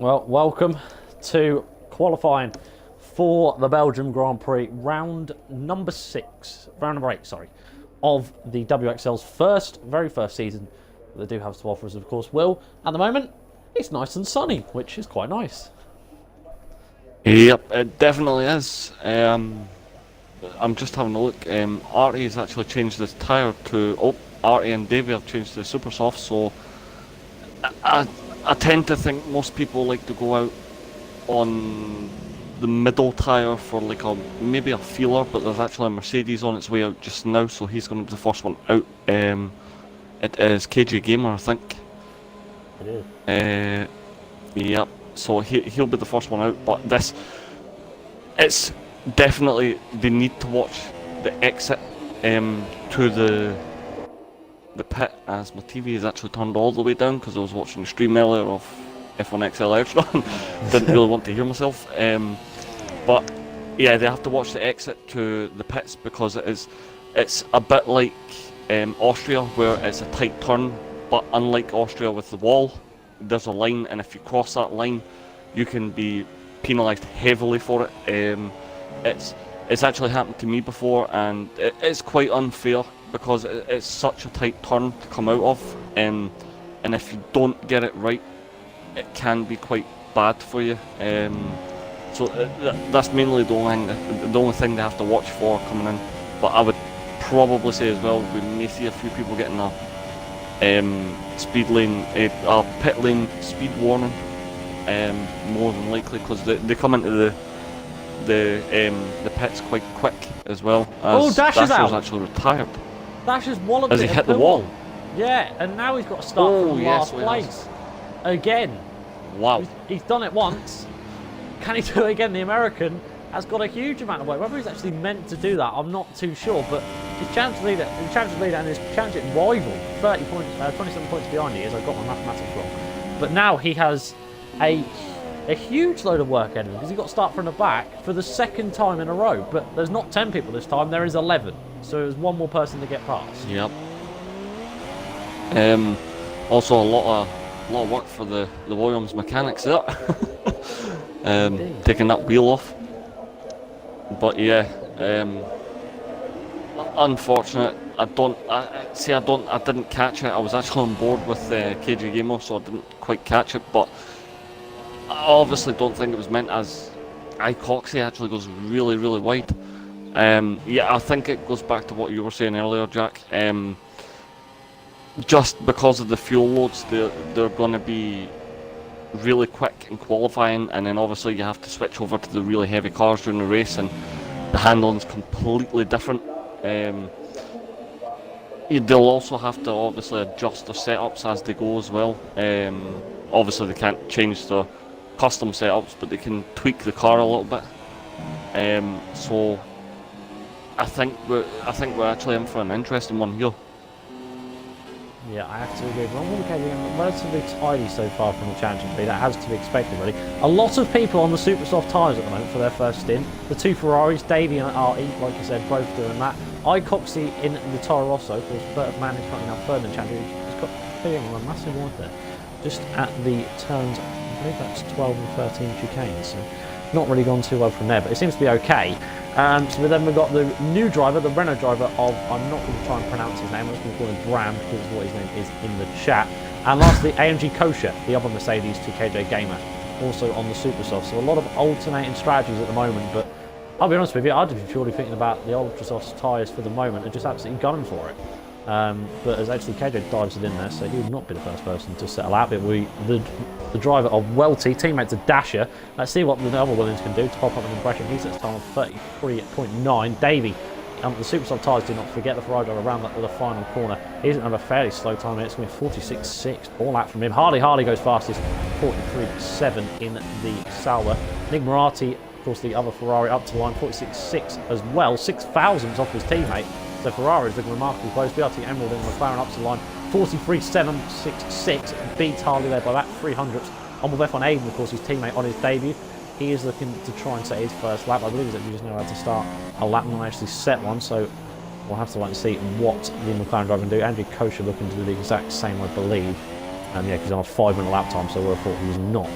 Well, welcome to qualifying for the Belgian Grand Prix, round number 8, of the WXL's very first season. They do have to offer us, of course, Will. At the moment, it's nice and sunny, which is quite nice. Yep, it definitely is. I'm just having a look. Artie has actually changed his tyre to... Artie and Davey have changed to super soft, so I tend to think most people like to go out on the middle tyre for like maybe a feeler, but there's actually a Mercedes on its way out just now, so he's going to be the first one out. It is KJ Gamer, I think. It is. Yep, so he'll be the first one out, but it's definitely, they need to watch the exit to the pit, as my TV is actually turned all the way down because I was watching the stream earlier of F1XL Extra. Didn't really want to hear myself. But yeah, they have to watch the exit to the pits because it's a bit like Austria, where it's a tight turn, but unlike Austria with the wall, there's a line, and if you cross that line, you can be penalised heavily for it. It's actually happened to me before, and it's quite unfair because it's such a tight turn to come out of, and if you don't get it right, it can be quite bad for you. So that's mainly the only thing they have to watch for coming in. But I would probably say as well, we may see a few people getting a speed lane, a pit lane speed warning, more than likely, because they come into the pits quite quick as well. As Dasher's out. Actually retired. Dasher's walloped As he hit the wall. Yeah, and now he's got to start from last place. Again. Wow. He's done it once. Can he do it again? The American has got a huge amount of weight. Whether he's actually meant to do that, I'm not too sure. But his championship leader and his championship rival, 27 points behind he is. I got my mathematics wrong. But now he has a huge load of work ahead of him because he's got to start from the back for the second time in a row. But there's not 10 people this time. There is 11. So there's one more person to get past. Yep. Also a lot of work for the Williams mechanics there. Taking that wheel off. But yeah, unfortunate. I didn't catch it. I was actually on board with KJ Gamer, so I didn't quite catch it. But I obviously don't think it was meant as Coxie actually goes really, really wide. Yeah, I think it goes back to what you were saying earlier, Jack. Just because of the fuel loads, they're going to be really quick in qualifying, and then obviously you have to switch over to the really heavy cars during the race, and the handling's completely different. They'll also have to obviously adjust their setups as they go as well. Obviously they can't change their custom setups, but they can tweak the car a little bit. So I think we're actually in for an interesting one here. Yeah, I have to agree. But relatively tidy so far from the championship lead. That has to be expected, really. A lot of people on the super soft tyres at the moment for their first stint. The two Ferraris, Davey and Artie, like I said, both doing that. Coxie in the Toro Rosso, of course, third man is currently now third in the championship. He's got a massive wide there. Just at the turns, I believe that's 12 and 13 chicanes. So not really gone too well from there, but it seems to be okay. So then we've got the new driver, the Renault driver of, I'm not going to try and pronounce his name, I'm just going to call him Bram because it's what his name is in the chat. And lastly, AMG Kosher, the other Mercedes to KJ Gamer, also on the Super Soft. So a lot of alternating strategies at the moment, but I'll be honest with you, I'd be purely thinking about the Ultra Soft tyres for the moment and just absolutely gunning for it. But as actually KJ dives it in there, so he would not be the first person to settle out. But the driver of Welty, teammate to Dasher. Let's see what the other Williams can do to pop up an impression. He's at a time of 33.9. Davey, the super soft tyres, do not forget the Ferrari driver around the final corner. He's going to have a fairly slow time. It's going to be 46.6. All out from him. Harley goes fastest, 43.7 in the Sauber. Nick Moratti, of course, the other Ferrari up to line, 46.6 as well. 6 thousandths off his teammate. So Ferrari is looking remarkably close. BRT Emerald and McLaren up to the line, 43.766. Beats Harley there by about 300ths. On with F1 Aiden, of course, his teammate on his debut. He is looking to try and set his first lap. I believe he's actually just know how to start a lap and not actually set one. So we'll have to wait and see what the McLaren driver can do. Andrew Kosher looking to do the exact same, I believe. Yeah, because he's on a 5-minute lap time, so I would have thought he was not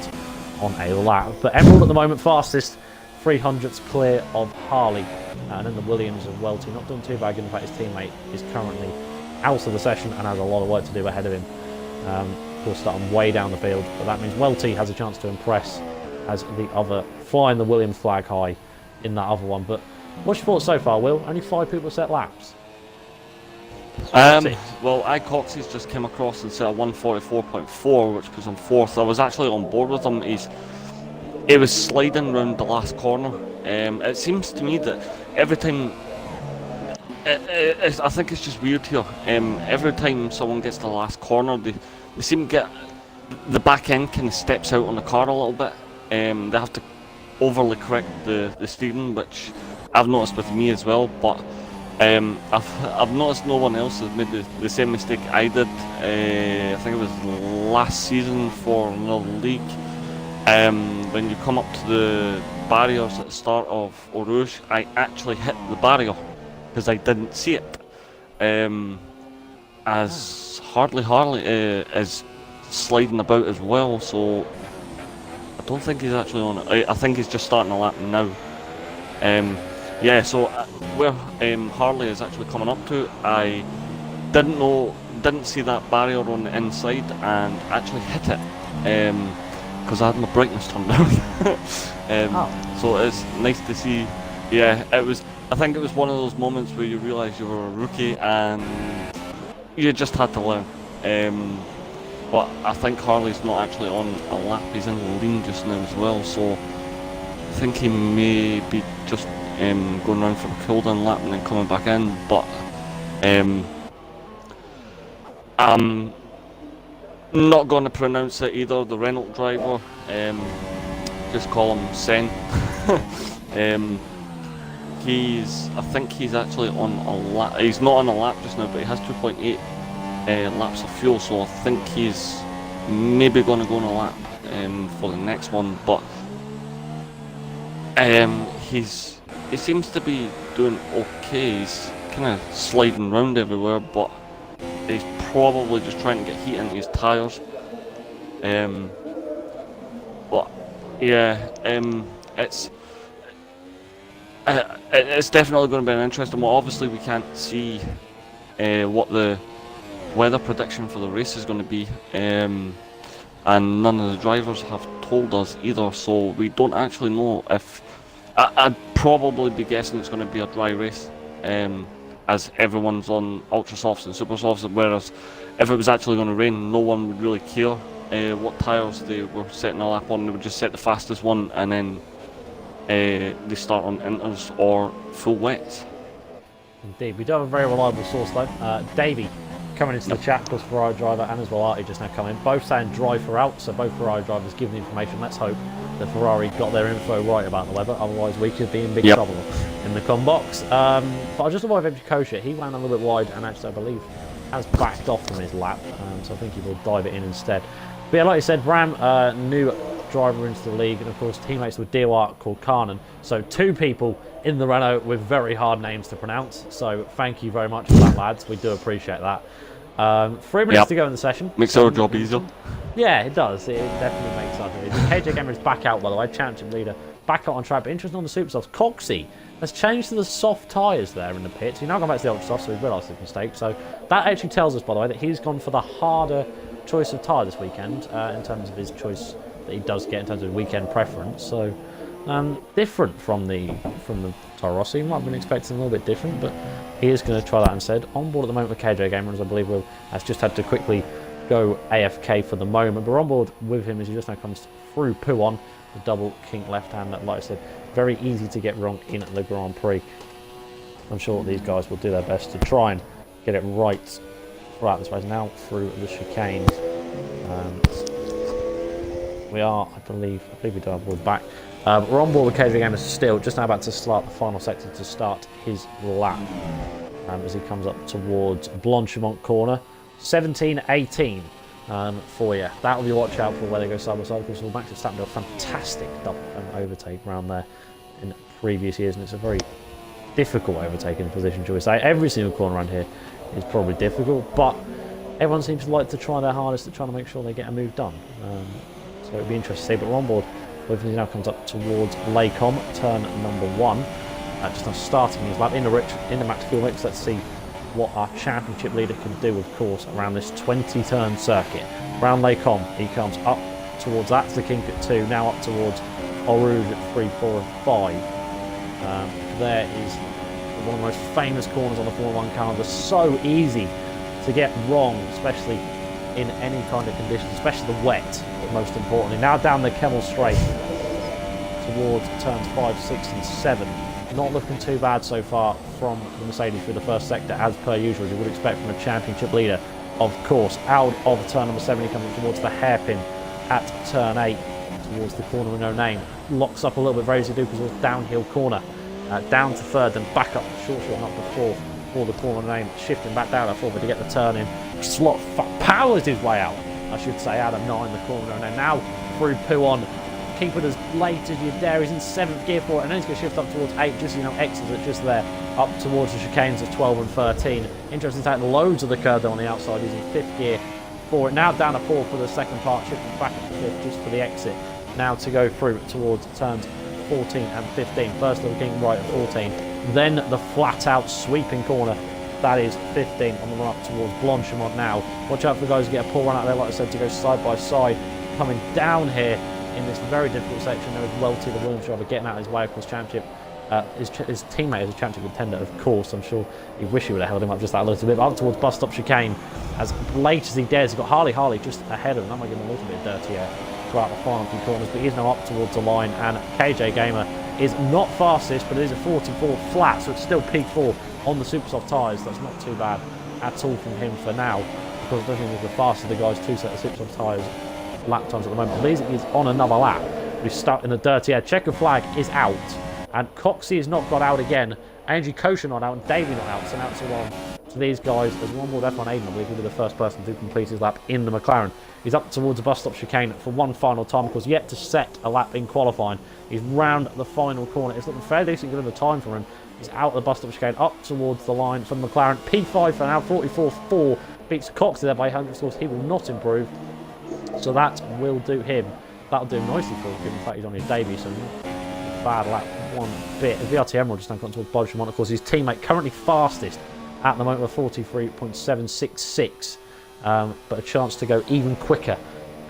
on a lap. But Emerald at the moment fastest, 300ths clear of Harley. And then the Williams of Welty, not doing too bad given the fact his teammate is currently out of the session and has a lot of work to do ahead of him. Of course, starting way down the field, but that means Welty has a chance to impress as the other flying the Williams flag high in that other one. But what's your thoughts so far, Will? Only 5 people set laps. Well, iCoxie's just came across and set a 144.4, which puts him 4th. I was actually on board with him. He was sliding round the last corner. It seems to me that every time, I think it's just weird here. Every time someone gets to the last corner, they seem to get the back end kind of steps out on the car a little bit. They have to overly correct the steering, which I've noticed with me as well. But I've noticed no one else has made the same mistake I did. I think it was last season for another league. When you come up to the barriers at the start of Eau Rouge, I actually hit the barrier because I didn't see it. As Harley is sliding about as well, so I don't think he's actually on it. I think he's just starting a lap now. Yeah, so where Harley is actually coming up to, I didn't see that barrier on the inside and actually hit it because I had my brightness turned down. So it's nice to see. Yeah, I think it was one of those moments where you realise you were a rookie and you just had to learn. But I think Harley's not actually on a lap, he's in the lean just now as well, so I think he may be just going around for a cool down lap and then coming back in. But I'm not going to pronounce it either, the Renault driver, just call him Sen. I think he's actually on a lap. He's not on a lap just now, but he has 2.8 laps of fuel, so I think he's maybe going to go on a lap for the next one. But he seems to be doing okay. He's kind of sliding around everywhere, but he's probably just trying to get heat into his tyres. But yeah, it's definitely going to be an interesting one. Obviously, we can't see what the weather prediction for the race is going to be, and none of the drivers have told us either, so we don't actually know if. I'd probably be guessing it's going to be a dry race, as everyone's on ultra softs and super softs, whereas if it was actually going to rain, no one would really care what tyres they were setting a lap on. They would just set the fastest one and then they start on inters or full wets. Indeed, we do have a very reliable source though. Davey coming into the chat, of course, Ferrari driver, and as well Artie just now come in, both saying dry throughout, so both Ferrari drivers give the information. Let's hope that Ferrari got their info right about the weather, otherwise we could be in big trouble in the com box. But I just avoid empty kosher. He ran a little bit wide and actually I believe has backed off from his lap, so I think he will dive it in instead. But yeah, like you said, Bram, new driver into the league, and of course teammates with Dewart called Karnan, so 2 people in the Renault with very hard names to pronounce, so thank you very much for that, lads. We do appreciate that. 3 minutes to go in the session. Makes our job easier. Yeah, it does. It definitely makes our job easier. KJ Gamer is back out, by the way, championship leader, back out on track, but interesting on the super softs. Coxie has changed to the soft tyres there in the pits. He's now gone back to the ultra soft, so we've realised his mistake. So that actually tells us, by the way, that he's gone for the harder choice of tyre this weekend in terms of his choice that he does get in terms of weekend preference. So different from the Toro Rosso. You might have been expecting a little bit different, but he is going to try that instead. On board at the moment with KJ Gamer, as I believe Will has just had to quickly go AFK for the moment, but we're on board with him as he just now comes through Pouon, the double kink left hand that, like I said, very easy to get wrong in the Grand Prix. I'm sure these guys will do their best to try and get it right throughout this race. Now through the chicanes. We are, I believe we do have Will back. But we're on board with KJ Gamer still, just now about to start the final sector to start his lap as he comes up towards Blanchimont corner. 17-18 for you. That will be watch out for where they go side by side, because we'll Max Verstappen do a fantastic double overtake round there in previous years, and it's a very difficult overtaking position, shall we say. Every single corner around here is probably difficult, but everyone seems to like to try their hardest to try to make sure they get a move done. So it'll be interesting to see. But we're on board with he now comes up towards Lacom, turn number 1. Just now starting his lap in the max fuel mix. Let's see what our championship leader can do, of course, around this 20-turn circuit. Round Lacom, he comes up towards that's the kink at 2, now up towards Eau Rouge at 3, 4 and 5. There is one of the most famous corners on the Formula 1 calendar. So easy to get wrong, especially in any kind of conditions, especially the wet, but most importantly. Now down the Kemmel Straight towards turns 5, 6 and 7. Not looking too bad so far from the Mercedes through the first sector, as per usual, as you would expect from a championship leader. Of course, out of turn number 7, he comes towards the hairpin at turn 8, towards the corner with no name. Locks up a little bit very easy to do because it's a downhill corner. Down to third, then back up short up to fourth for the corner name, shifting back down at 4 to get the turn in. Slot powers his way out, I should say, out of 9, the corner name. Now through Pouon. Keep it as late as you dare. He's in 7th gear for it, and then he's going to shift up towards 8, just, you know, exits it just there, up towards the chicanes of 12 and 13. Interesting to take loads of the curve though on the outside. He's in 5th gear for it. Now down to 4 for the second part, shifting back up to 5th just for the exit. Now to go through towards turns 14 and 15. First little kink right at 14. Then the flat out sweeping corner. That is 15 on the run up towards Blanchimont now. Watch out for the guys who get a pull run out there, like I said, to go side by side. Coming down here in this very difficult section, there is Welty, the Williams driver, getting out of his way across championship. His teammate is a championship contender, of course. I'm sure he wish he would have held him up just that little bit. But up towards bus stop chicane, as late as he dares. He's got Harley just ahead of him. That might give him a little bit dirty air throughout the final few corners, but he's now up towards the line. And KJ Gamer is not fastest, but it is a 44 flat, so it's still P4 on the super soft tyres. That's not too bad at all from him for now, because I don't think he's the fastest of the guys to set the super soft tyres lap times at the moment. Lees is on another lap. He's stuck in the dirty air. Checker flag is out, and Coxey has not got out again. Angie Kosher not out, and Davey not out. So now it's all on to these guys. There's one more F1 Aiden, I believe, who'll be the first person to complete his lap in the McLaren. He's up towards the bus stop chicane for one final time, of course, yet to set a lap in qualifying. He's round the final corner. It's looking fairly decent given the time for him. He's out the bus stop chicane, up towards the line from McLaren. P5 for now, 44.4. Beats Coxey there by 100 scores. He will not improve. So that will do him. That'll do him nicely for him, given the fact he's on his debut. So not a bad lap one bit. VRT Emerald just now gone towards Blanchimont. Of course, his teammate currently fastest at the moment with 43.766. But a chance to go even quicker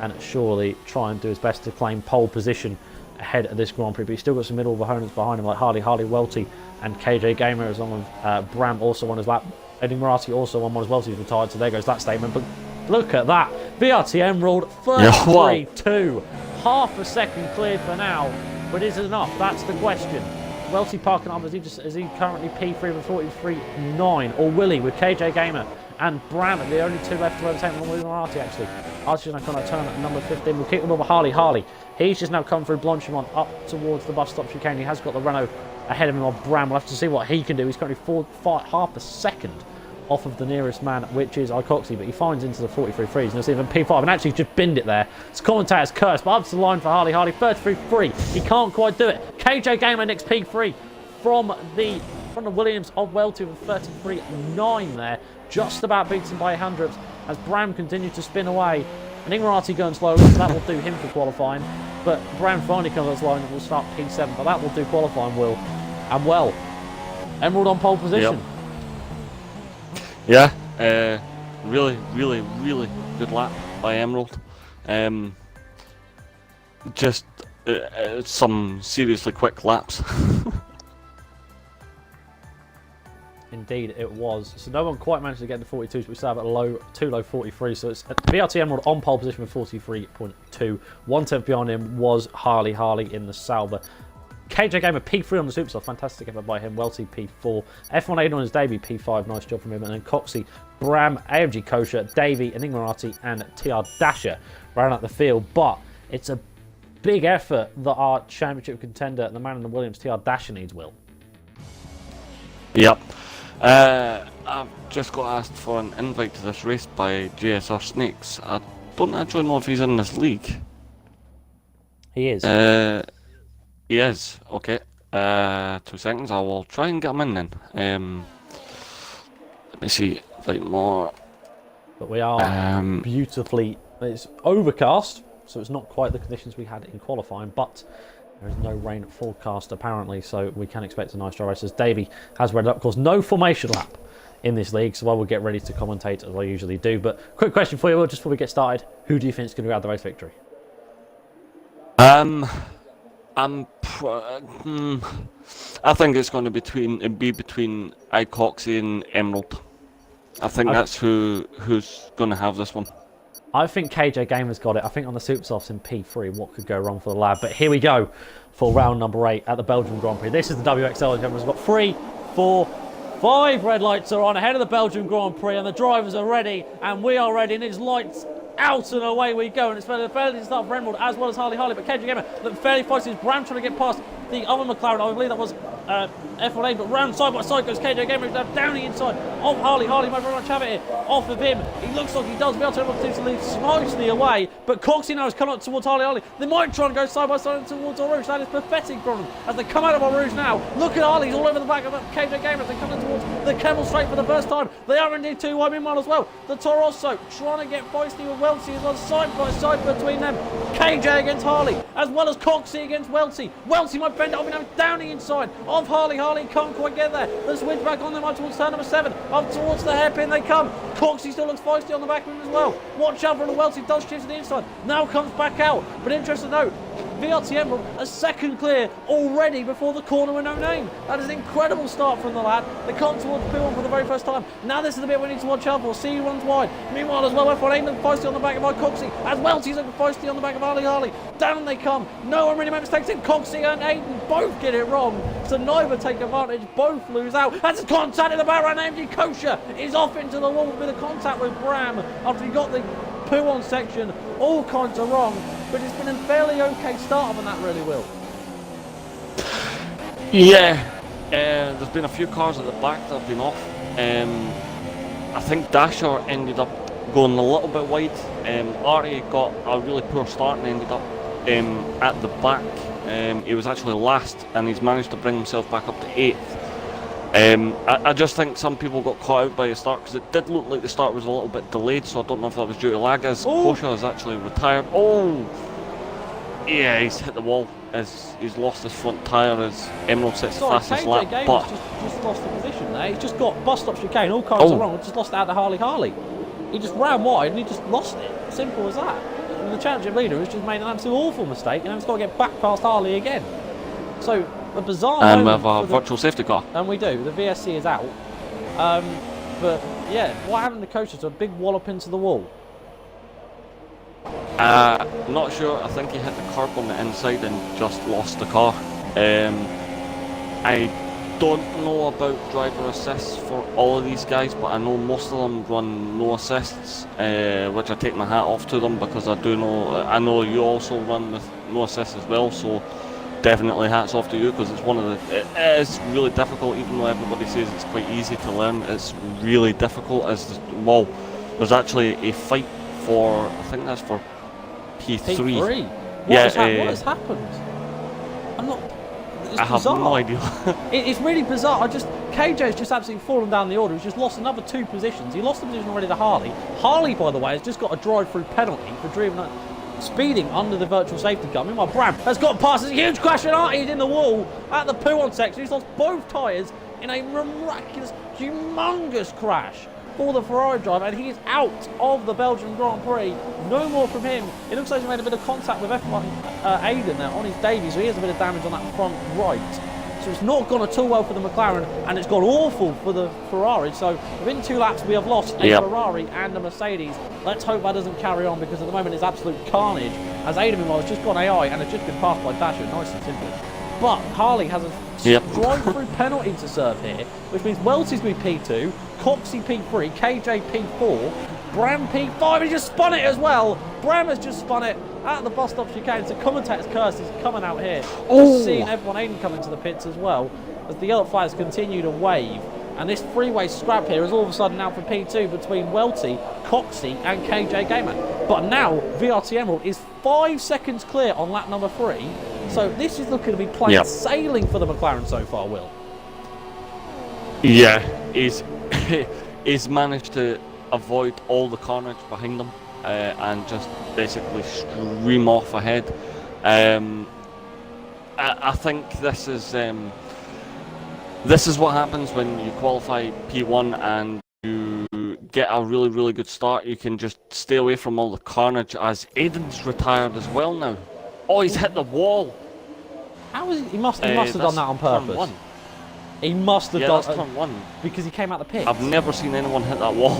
and surely try and do his best to claim pole position ahead of this Grand Prix. But he's still got some middle opponents behind him like Harley Welty and KJ Gamer, as long as Bram also on his lap. Eddie Murati also on one as well, so he's retired. So there goes that statement. But look at that. VRT Emerald 33.2. Half a second cleared for now. But is it enough? That's the question. Welty parking up, is he currently P3 with 43.9? Or will he with KJ Gamer and Bram, the only two left to overtake him, with Artie actually. Artie's now going to turn at number 15. We'll kick them over Harley. He's just now come through Blanchimont up towards the bus stop chicane. He has got the Renault ahead of him of Bram. We'll have to see what he can do. He's currently half a second off of the nearest man, which is Icoxy, but he finds into the 43.3. He's going to see even P5 and actually just binned it there. It's commentator's curse, but up to the line for Harley. 33.3. He can't quite do it. KJ Gamer next P3 from the Williams of Welty with 33.9 there. Just about beats him by 100 as Bram continues to spin away. And Ingrati going slow, so that will do him for qualifying. But Bram finally comes on slow and will start P7, but that will do qualifying, Will. And well, Emerald on pole position. Yep. Yeah, really good lap by Emerald. Just some seriously quick laps. Indeed, it was. So no one quite managed to get the 42s, but we still have a too low 43. So it's VRT Emerald on pole position with 43.2. 1/10 behind him was Harley in the Sauber. KJ Gamer P3 on the Superstar, fantastic effort by him. Welty P4. F1 Aiden on his debut, P5, nice job from him. And then Coxey, Bram, AMG Kosher, Davey, Enigmarati, and TR Dasher ran out the field. But it's a big effort that our championship contender, the man in the Williams, TR Dasher, needs, Will. Yep. I've just got asked for an invite to this race by JSR Snakes. I don't actually know if he's in this league. He is. He is. Okay. 2 seconds. I will try and get him in then. Let me see. Like more. But we are beautifully. It's overcast. So it's not quite the conditions we had in qualifying, but there is no rain forecast apparently, so we can expect a nice dry race as Davey has read up. Of course, no formation lap in this league, so I will get ready to commentate as I usually do. But quick question for you, Will, just before we get started: who do you think is going to grab the race victory? I think it's going to be between Coxie and Emerald. I think that's who's going to have this one. I think KJ Gamer's got it. I think on the Supersofts in P3, what could go wrong for the lad? But here we go for round number 8 at the Belgian Grand Prix. This is the WXL. We've got 3, 4, 5 red lights are on ahead of the Belgian Grand Prix, and the drivers are ready, and we are ready, and it's lights out and away we go, and it's fairly start for Emerald as well as Harley, but KJ Gamer looked fairly feisty as Bram trying to get past the other McLaren. I believe that was F1A, but round side by side goes KJ Gamer down the inside of Harley might very much have it here off of him. He looks like he does. Belgium seems to leave slightly away, but Coxie now has come up towards Harley. They might try and go side by side towards Rouge. That is pathetic from them as they come out of Rouge now. Look at Harley, he's all over the back of KJ Gamer as they come in towards the Camel Straight for the first time. They are indeed 2 wide meanwhile as well. The Torosso trying to get feisty with Welty as well, side by side between them. KJ against Harley as well as Coxie against Welty. Welty might bend it off and down the inside of Harley. Harley can't quite get there. The switch back on them up towards turn number 7. Up towards the hairpin they come. Coxie still looks feisty on the back of him as well. Watch out for the Welty, does shift to the inside. Now comes back out. But interesting note, VRT Emerald a second clear already before the corner with no name. That is an incredible start from the lad. They come towards P1 for the very first time. Now this is the bit we need to watch out for. See who runs wide. Meanwhile as well, F1 looking feisty on the back of Coxie as Welty's looking feisty on the back of Harley. Down they come. No one really makes mistakes in. Coxie and Aiden both get it wrong. So neither take advantage. Both lose out. That's a contact in the background. AMG Kosher is off into the wall with a contact with Bram after he got the poo-on section. All kinds of wrong. But it's been a fairly okay start on that, really, Will. Yeah, there's been a few cars at the back that have been off. I think Dasher ended up going a little bit wide. Artie got a really poor start and ended up at the back. He was actually last, and he's managed to bring himself back up to 8th. I just think some people got caught out by the start because it did look like the start was a little bit delayed, so I don't know if that was due to lag as Kosha has actually retired. Yeah, he's hit the wall as he's lost his front tyre as Emerald sits fastest lap. But just lost the position there. He's just got bus stop chicane, all cars are wrong, just lost out to Harley. He just ran wide and he just lost it. Simple as that. And the championship leader has just made an absolute awful mistake and he's got to get back past Harley again. So a bizarre and we have a virtual safety car. And we do. The VSC is out. But yeah, what happened to Kosher? A big wallop into the wall. Not sure. I think he hit the curb on the inside and just lost the car. I don't know about driver assists for all of these guys, but I know most of them run no assists, which I take my hat off to them because I know you also run with no assists as well. So definitely hats off to you because it's it is really difficult, even though everybody says it's quite easy to learn. It's really difficult there's actually a fight for, I think that's for P3. What has happened? I have no idea. It's really bizarre. KJ's just absolutely fallen down the order. He's just lost another 2 positions. He lost the position already to Harley. Harley, by the way, has just got a drive-through penalty for speeding under the virtual safety car. Meanwhile, Bram has got past a huge crash and Artie's in the wall at the poo-on section. He's lost both tyres in a miraculous, humongous crash for the Ferrari driver, and he is out of the Belgian Grand Prix. No more from him. It looks like he made a bit of contact with F1 Aiden there on his debut, so he has a bit of damage on that front right. So it's not gone at all well for the McLaren, and it's gone awful for the Ferrari. So within 2 laps, we have lost a Ferrari and a Mercedes. Let's hope that doesn't carry on, because at the moment it's absolute carnage, as Aiden meanwhile has just gone AI and has just been passed by Dasher, nice and simple. But Harley has a drive-through penalty to serve here, which means Welty's going to be P2, Coxie P3, KJ P4, Bram P5. He just spun it as well. Bram has just spun it at the bus stop chicane. So commentator's curse is coming out here. Just seeing everyone Aiden come into the pits as well, as the yellow flags continue to wave. And this freeway scrap here is all of a sudden now for P2 between Welty, Coxie and KJ Gamer. But now VRT Emerald is 5 seconds clear on lap number 3. So this is looking to be plain sailing for the McLaren so far, Will. Yeah, he's managed to avoid all the carnage behind him. and just basically stream off ahead. I think this is what happens when you qualify P1 and you get a really, really good start. You can just stay away from all the carnage, as Aiden's retired as well now. Oh, he's hit the wall. How is he must have done that on turn purpose. one. He must have done that's turn one. Because he came out the pit. I've never seen anyone hit that wall.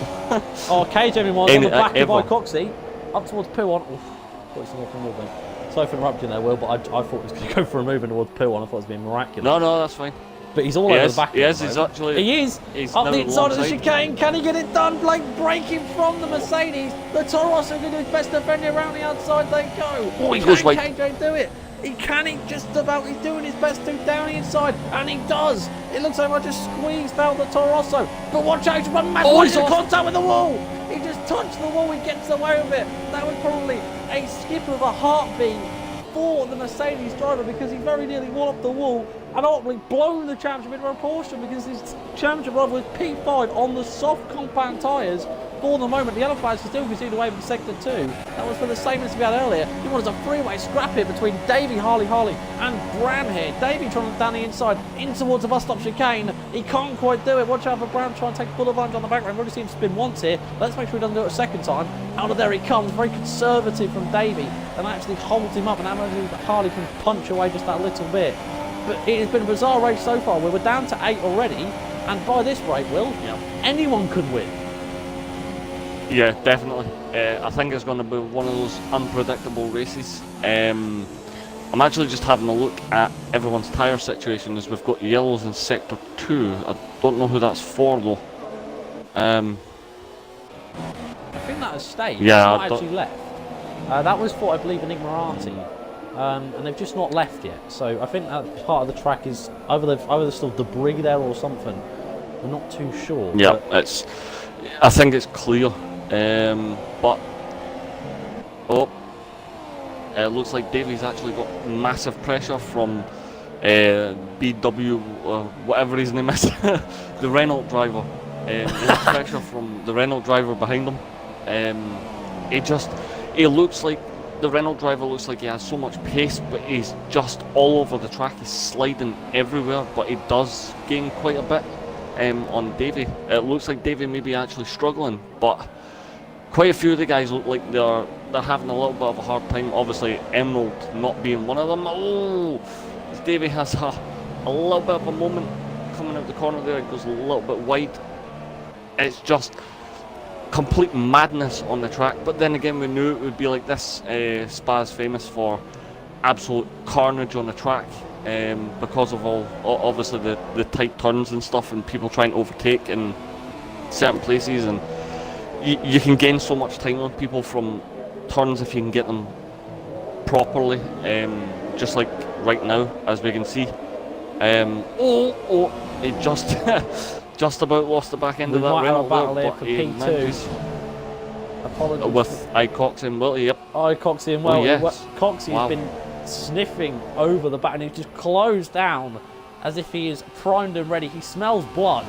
Oh, KJ meanwhile on the back of ever. by Coxey, up towards P1. Oof, thought he was going for Sorry for interrupting there, Will, but I thought he was going to go for a move in towards P1. I thought it was being miraculous. No, that's fine. But he's all over the back. He is. He's actually. He is. He's Up the inside of the alongside. chicane. Can he get it done? Blake breaking from the Mercedes. The Toro Rosso going to do his best defending around the outside. They go. Oh, he goes wide. KJ do it? He can. He just about. He's doing his best to down the inside, and he does. It looks like I just squeezed out the Toro Rosso. But watch out! He's run mad. Oh, He's he's in off. contact with the wall. He just touched the wall. He gets away with it. That was probably a skip of a heartbeat for the Mercedes driver, because he very nearly walloped the wall and ultimately blown the championship into proportion, because his championship driver was P5 on the soft compound tyres for the moment. The other players can still concede away from sector 2. That was for the same as we had earlier. He wanted a freeway scrap here between Davey, Harley, and Bram here. Davey trying to down the inside in towards the bus stop chicane. He can't quite do it. Watch out for Bram trying to take full advantage on the back road. We've already seen him spin once here. Let's make sure he doesn't do it a second time. Out of there he comes. Very conservative from Davey, and actually holds him up, and Harley can punch away just that little bit. But it has been a bizarre race so far. We're down to 8 already, and by this rate, Will, anyone could win. Yeah, definitely. I think it's going to be one of those unpredictable races. I'm actually just having a look at everyone's tyre situation, as we've got yellows in sector 2. I don't know who that's for though. I think that has stayed. Yeah, It's not actually left. That was for, I believe, Enigmarati. And they've just not left yet. So I think that part of the track is either there's still debris there or something. I'm not too sure. Yeah, I think it's clear. But it looks like Davey's actually got massive pressure from BW, whatever his name is, the Renault driver. He has pressure from the Renault driver behind him. He looks like the Renault driver looks like he has so much pace, but he's just all over the track. He's sliding everywhere, but he does gain quite a bit on Davey. It looks like Davey may be actually struggling, but quite a few of the guys look like they're having a little bit of a hard time. Obviously, Emerald not being one of them. Oh, Davey has a little bit of a moment coming out the corner there. It goes a little bit wide. It's just complete madness on the track. But then again, we knew it would be like this. Spa's famous for absolute carnage on the track because of obviously the tight turns and stuff, and people trying to overtake in certain places, and you can gain so much time on people from turns if you can get them properly, just like right now, as we can see. He just just about lost the back end of that Renault there, but he manages with Coxey and Welty. Yep. Coxey and Welty. Yes. Coxey has been sniffing over the back, and he's just closed down as if he is primed and ready. He smells blood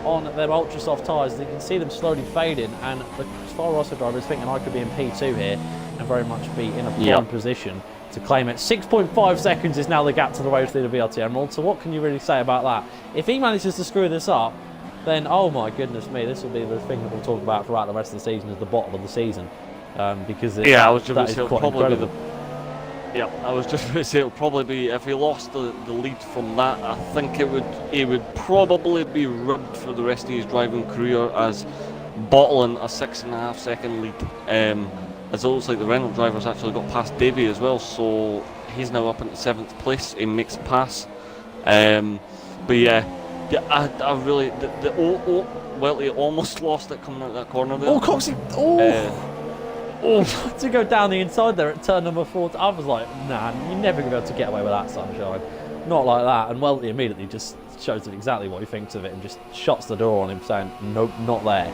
on their ultra soft tyres. You can see them slowly fading, and the Toro Rosso driver is thinking I could be in P2 here and very much be in a prime position to claim it. 6.5 seconds is now the gap to the race leader VRT Emerald. So what can you really say about that? If he manages to screw this up, then oh my goodness me, this will be the thing that we'll talk about throughout the rest of the season as the bottom of the season, because I was just going to say it'll probably be, if he lost the lead from that, I think he would probably be ribbed for the rest of his driving career as bottling a 6.5 second lead. As it looks like the Renault driver's actually got past Davey as well, so he's now up into 7th place. He makes a pass. But I really Welty almost lost it coming out of that corner there. Coxey! To go down the inside there at turn number 4, I was like, nah, you're never going to be able to get away with that, sunshine. Not like that. And Welty immediately just shows him exactly what he thinks of it and just shuts the door on him, saying, nope, not there.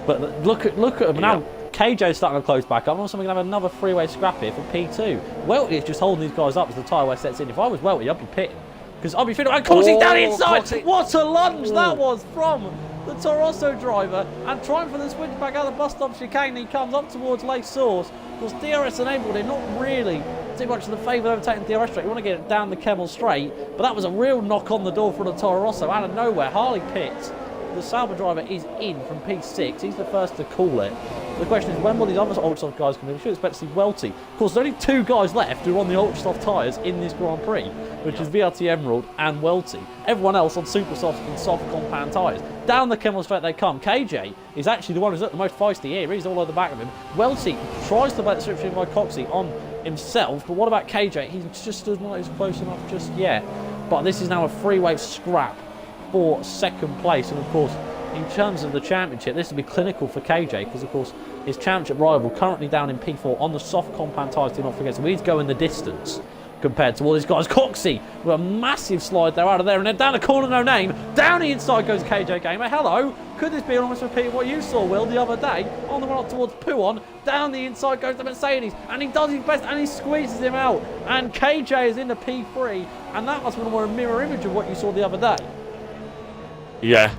But look at him now. KJ's starting to close back up. I'm also going to have another freeway scrap here for P2. Welty is just holding these guys up as the tyre wear sets in. If I was Welty, I'd be pitting, because I'd be feeling like Coxey down the inside. Coxey. What a lunge that was from the Toro Rosso driver and trying for the switch back out of the bus stop chicane. He comes up towards Lake Source. Of course, DRS enabled him, not really too much in the favour of overtaking DRS straight. You want to get it down the Kemmel straight, but that was a real knock on the door for the Toro Rosso. Out of nowhere, Harley pits. The Sauber driver is in from P6. He's the first to call it. The question is, when will these other Ultrasoft guys come in? We should expect to see Welty. Of course, there's only 2 guys left who are on the Ultrasoft tyres in this Grand Prix, which is VRT Emerald and Welty. Everyone else on Supersoft and soft compound tyres. Down the Kemmel straight they come. KJ is actually the one who's at the most feisty here. He's all over the back of him. Welty tries to make the switch in by Coxey on himself, but what about KJ? He just does not is close enough just yet. But this is now a three-way scrap for second place, and of course, in terms of the championship, this will be clinical for KJ because, of course, his championship rival currently down in P4 on the soft compound tyres. Do not forget, so we need to go in the distance compared to all these guys. Coxey with a massive slide there out of there, and then down the corner, no name. Down the inside goes KJ Gamer. Hello. Could this be almost repeating what you saw, Will, the other day on the run up towards Puon? Down the inside goes the Mercedes, and he does his best, and he squeezes him out. And KJ is in the P3, and that must have been a mirror image of what you saw the other day. Yeah,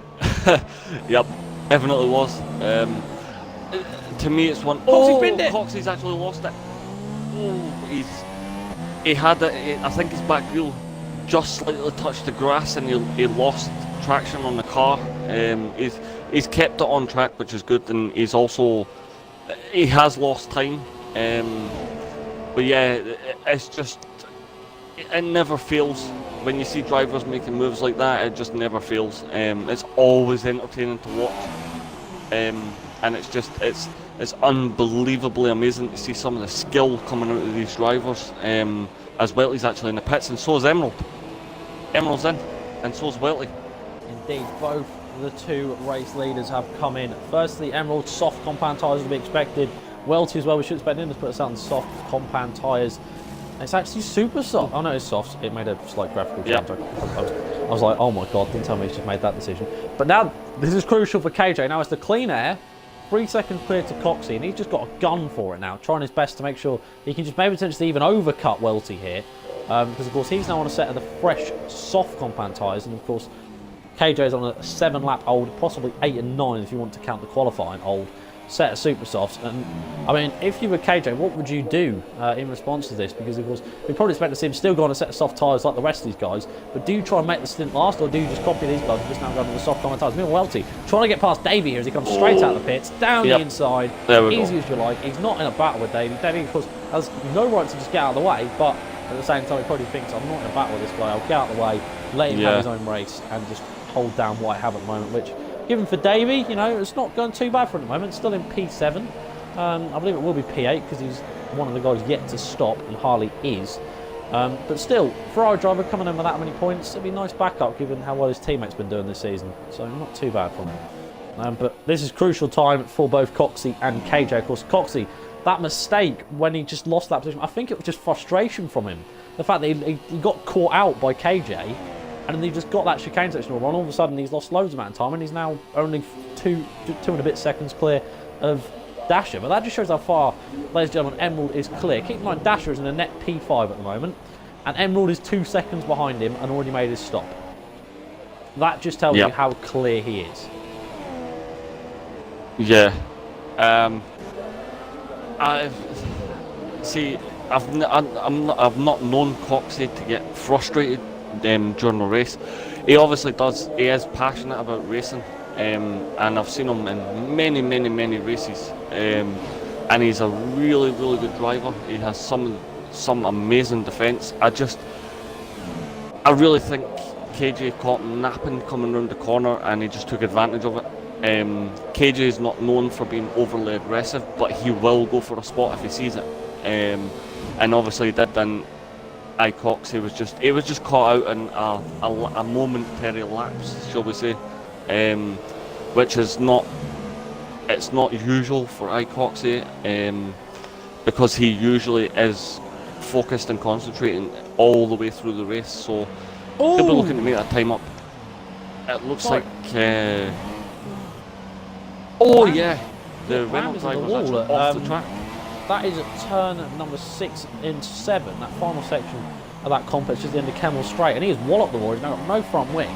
yep, definitely was. To me, it's one. Coxey's actually lost it. Oh, he had it. I think his back wheel just slightly touched the grass, and he lost traction on the car. He's kept it on track, which is good, and he has lost time. But yeah, it's just it never fails. When you see drivers making moves like that, it just never fails. It's always entertaining to watch, and it's unbelievably amazing to see some of the skill coming out of these drivers. As Welty's actually in the pits, and so is Emerald. Emerald's in, and so is Welty. Indeed, both the 2 race leaders have come in. Firstly, Emerald soft compound tyres would be expected. Welty as well. We should expect him to put us out on soft compound tyres. It's actually super soft. Oh no, it's soft. It made a slight graphical change. I was like, oh my god, didn't tell me he's just made that decision. But now, this is crucial for KJ. Now it's the clean air. 3 seconds clear to Coxey, and he's just got a gun for it now, trying his best to make sure he can just maybe potentially even overcut Welty here. Because of course he's now on a set of the fresh, soft compound tyres, and of course KJ's on a 7-lap old, possibly 8 and 9 if you want to count the qualifying old set of super softs. And I mean, if you were KJ, what would you do in response to this? Because of course we probably expect to see him still go on a set of soft tyres like the rest of these guys, but do you try and make the stint last, or do you just copy these guys and just now go to the soft compound tyres? Meanwhile, Welty trying to get past Davey here as he comes straight out of the pits, down the inside, easy as you like. He's not in a battle with Davey. Davey of course has no right to just get out of the way, but at the same time he probably thinks, I'm not in a battle with this guy, I'll get out of the way, let him have his own race and just hold down what I have at the moment, which, given for Davey, you know, it's not going too bad for him at the moment. Still in P7. I believe it will be P8 because he's one of the guys yet to stop, and Harley is. But still, Ferrari driver coming in with that many points, it'd be a nice backup given how well his teammates been doing this season. So not too bad from him. But this is crucial time for both Coxey and KJ. Of course, Coxey, that mistake when he just lost that position, I think it was just frustration from him. The fact that he got caught out by KJ, and then he just got that chicane section all of a sudden he's lost loads of amount of time, and he's now only two and a bit seconds clear of Dasher. But that just shows how far, ladies and gentlemen, Emerald is clear. Keep in mind, Dasher is in a net P5 at the moment, and Emerald is 2 seconds behind him and already made his stop. That just tells you how clear he is. Yeah. I've not known Coxey to get frustrated during the race. He obviously does. He is passionate about racing, and I've seen him in many races. And he's a really good driver. He has some amazing defence. I really think KJ caught him napping coming round the corner, and he just took advantage of it. KJ is not known for being overly aggressive, but he will go for a spot if he sees it. And obviously he did. Then Cox, he was just caught out in a momentary lapse, shall we say, which is not usual for Icoxy, because he usually is focused and concentrating all the way through the race. So he'll be looking to make that time up. It looks like the Renault driver was actually off the track. That is at turn number 6 in 7, that final section of that complex, just the end of Kemmel Straight, and he has walloped the wall. He's now got no front wing,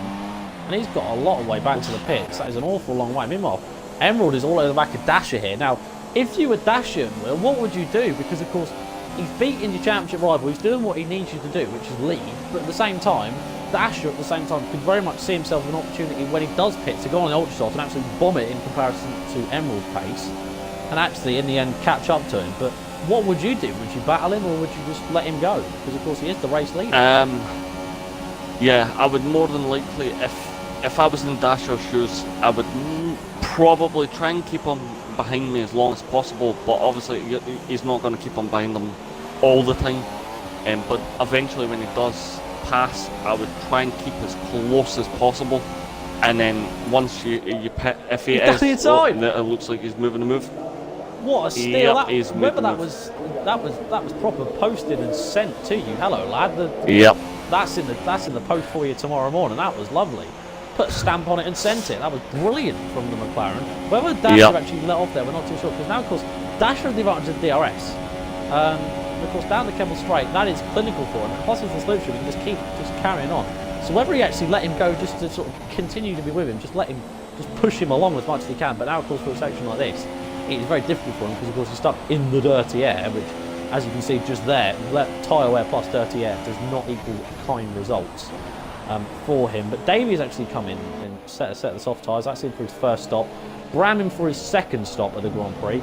and he's got a lot of way back to the pits. That is an awful long way. Meanwhile, Emerald is all over the back of Dasher here. Now, if you were Dasher, Will, what would you do? Because, of course, he's beating your championship rival. He's doing what he needs you to do, which is lead. But at the same time, Dasher, at the same time, could very much see himself as an opportunity when he does pit to go on the Ultra Soft and absolutely bomb it in comparison to Emerald's pace. And actually, in the end, catch up to him. But what would you do? Would you battle him, or would you just let him go? Because, of course, he is the race leader. Yeah, I would more than likely, if I was in Dasher's shoes, I would probably try and keep him behind me as long as possible, but obviously he's not going to keep him behind him all the time. But eventually when he does pass, I would try and keep as close as possible. And then once you pit, if he is, it looks like he's moving the move. What a steal! Yep, remember that was proper posted and sent to you. Hello, lad. Yep. That's in the post for you tomorrow morning. That was lovely. Put a stamp on it and sent it. That was brilliant from the McLaren. Whether Dasher actually let off there, we're not too sure. Because now, of course, Dasher has the advantage of DRS. Of course, down the Kemmel Straight, that is clinical for him. And plus, with the slope, he can just keep carrying on. So whether he actually let him go just to sort of continue to be with him, just push him along as much as he can. But now, of course, for a section like this, it is very difficult for him because, of course, he's stuck in the dirty air, which, as you can see just there, tyre wear plus dirty air does not equal kind results for him. But Davy's actually come in and set the soft tyres. That's in for his first stop. Brandon for his second stop at the Grand Prix.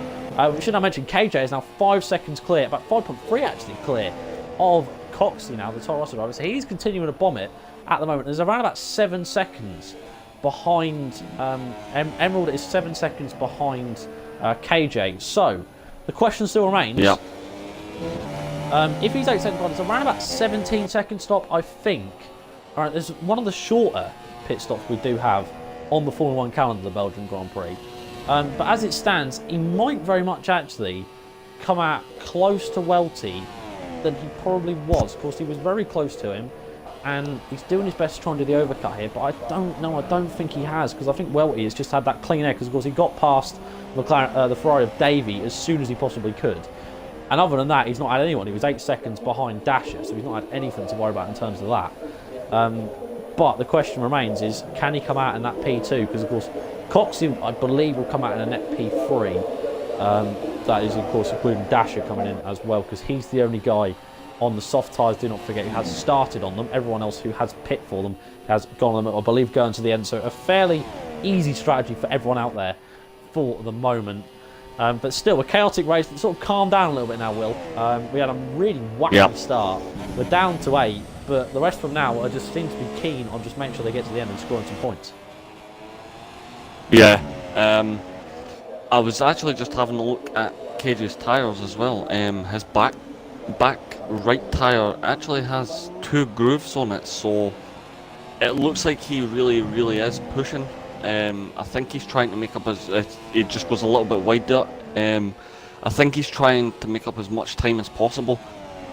Should I mention, KJ is now 5 seconds clear, about 5.3 actually clear of Coxey now, the Toro Rosso driver. So he's continuing to bomb it at the moment. There's around about 7 seconds behind. Emerald is 7 seconds behind KJ. So the question still remains. Yeah. If he's 8 seconds behind, it's around about 17 second stop, I think. All right, there's one of the shorter pit stops we do have on the Formula 1 calendar, the Belgian Grand Prix. But as it stands, he might very much actually come out close to Welty than he probably was. Of course, he was very close to him, and he's doing his best to try and do the overcut here, but I don't know, I don't think he has, because I think Welty has just had that clean air, because of course he got past the Ferrari of Davey as soon as he possibly could. And other than that, he's not had anyone. He was 8 seconds behind Dasher, so he's not had anything to worry about in terms of that. But the question remains is, can he come out in that P2? Because, of course, Coxey, I believe, will come out in a net P3. That is, of course, including Dasher coming in as well, because he's the only guy on the soft tyres, do not forget, who has started on them. Everyone else who has pit for them has gone on them, I believe, going to the end. So a fairly easy strategy for everyone out there for the moment. But still, a chaotic race. It's sort of calmed down a little bit now, Will. We had a really wacky start. We're down to 8, but the rest from now are just seem to be keen on just making sure they get to the end and scoring some points. Yeah. I was actually just having a look at KJ's tyres as well. His back right tyre actually has 2 grooves on it, so it looks like he really is pushing. I think he's trying to make up his. It just goes a little bit wider. I think he's trying to make up as much time as possible,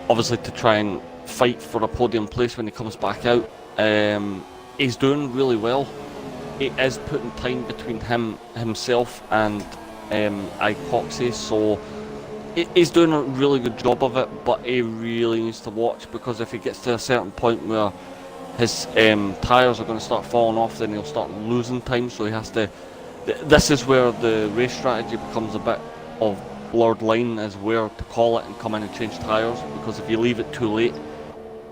obviously to try and fight for a podium place when he comes back out. He's doing really well. He is putting time between himself and Coxey, so he's doing a really good job of it. But he really needs to watch, because if he gets to a certain point where his tyres are going to start falling off, then he'll start losing time. So he has to. This is where the race strategy becomes a bit of blurred line, as where to call it and come in and change tyres. Because if you leave it too late,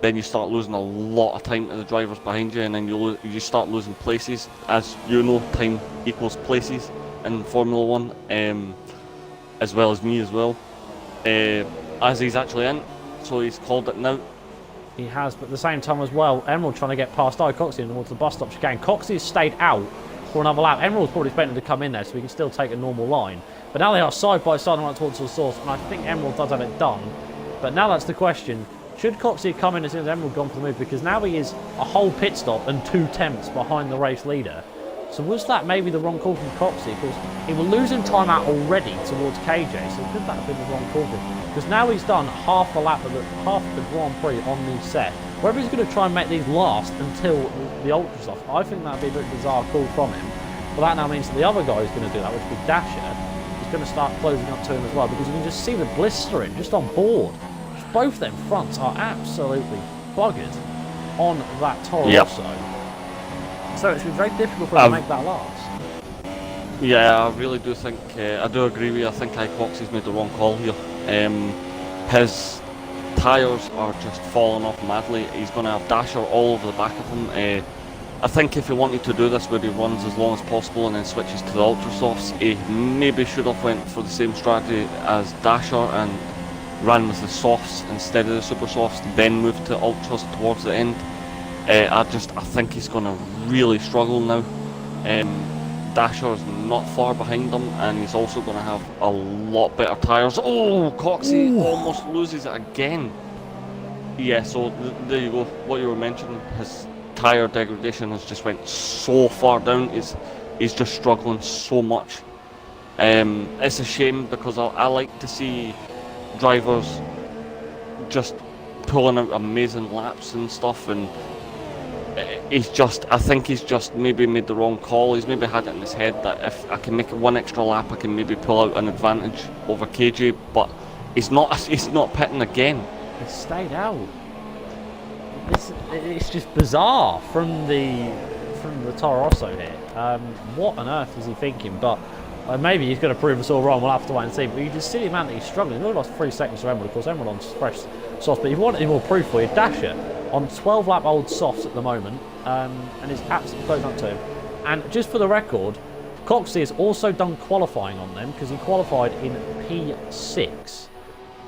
then you start losing a lot of time to the drivers behind you, and then you start losing places. As you know, time equals places in Formula 1, as well as me as well. As he's actually in, so he's called it now. He has, but at the same time as well, Emerald trying to get past Coxey and towards the bus stop chicane. Coxey has stayed out for another lap. Emerald's probably expecting to come in there, so he can still take a normal line. But now they are side by side and right towards the source, and I think Emerald does have it done. But now that's the question. Should Coxey come in as soon as Emerald gone for the move? Because now he is a whole pit stop and 2 tenths behind the race leader. So was that maybe the wrong call from Coxey? Because he was losing time out already towards KJ, so could that have been the wrong call for him? Because now he's done half the Grand Prix on the set. Whether he's going to try and make these last until the Ultra Soft, I think that would be a bit bizarre call from him. But that now means that the other guy who's going to do that, which would be Dasher, is going to start closing up to him as well, because you can just see the blistering just on board. Both them fronts are absolutely buggered on that Toro Rosso. So it's been very difficult for him to make that last. Yeah, I really do think, I do agree with you. I think Coxey's made the wrong call here. His tyres are just falling off madly. He's going to have Dasher all over the back of him. I think if he wanted to do this where he runs as long as possible and then switches to the Ultra Softs, he maybe should have went for the same strategy as Dasher and ran with the softs instead of the super softs, then moved to Ultras towards the end. I think he's going to really struggle now. Dasher's not far behind him, and he's also going to have a lot better tyres. Oh, Coxey almost loses it again. Yeah, so there you go. What you were mentioning, his tyre degradation has just went so far down. He's just struggling so much. It's a shame because I like to see drivers just pulling out amazing laps and stuff, and I think he's just maybe made the wrong call. He's maybe had it in his head that if I can make one extra lap I can maybe pull out an advantage over KJ, but he's not pitting again. He's stayed out. It's just bizarre from the Toro Rosso here. What on earth is he thinking? But maybe he's going to prove us all wrong. We'll have to wait and see. But you just see the amount that he's struggling. He only lost 3 seconds to Emerald. Of course, Emerald on fresh softs. But if you want any more proof for you, Dasher on 12-lap old softs at the moment, and is absolutely close up to him. And just for the record, Coxey has also done qualifying on them because he qualified in P6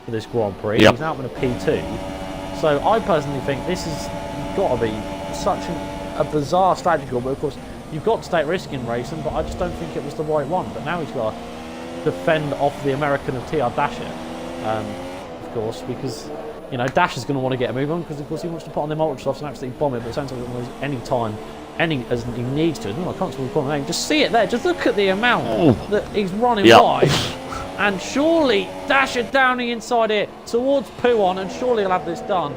for this Grand Prix. Yep. He's now up in a P2. So I personally think this has got to be such a bizarre strategy call. But of course, you've got to take risk in racing, but I just don't think it was the right one. But now he's got to defend off the American of TR Dasher, of course, because you know Dasher's going to want to get a move on because of course he wants to put on them ultra softs and absolutely bomb it. But it sounds like he doesn't lose any time, as he needs to. I can't recall the name. Just see it there. Just look at the amount that he's running wide. And surely Dasher down the inside here towards Puon, and surely he'll have this done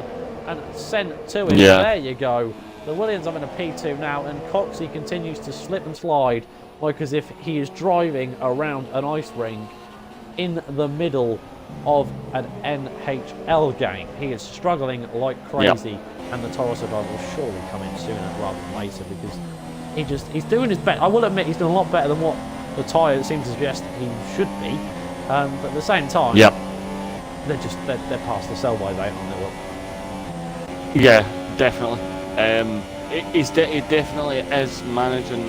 and sent to him. Yeah. There you go. The Williams are in a P2 now, and Coxey continues to slip and slide like as if he is driving around an ice rink in the middle of an NHL game. He is struggling like crazy, and the Toro Rosso driver will surely come in sooner rather than later because he's doing his best. I will admit he's doing a lot better than what the tyre seems to suggest he should be, but at the same time, they're past the sell-by date on their work. Yeah, definitely. He definitely is managing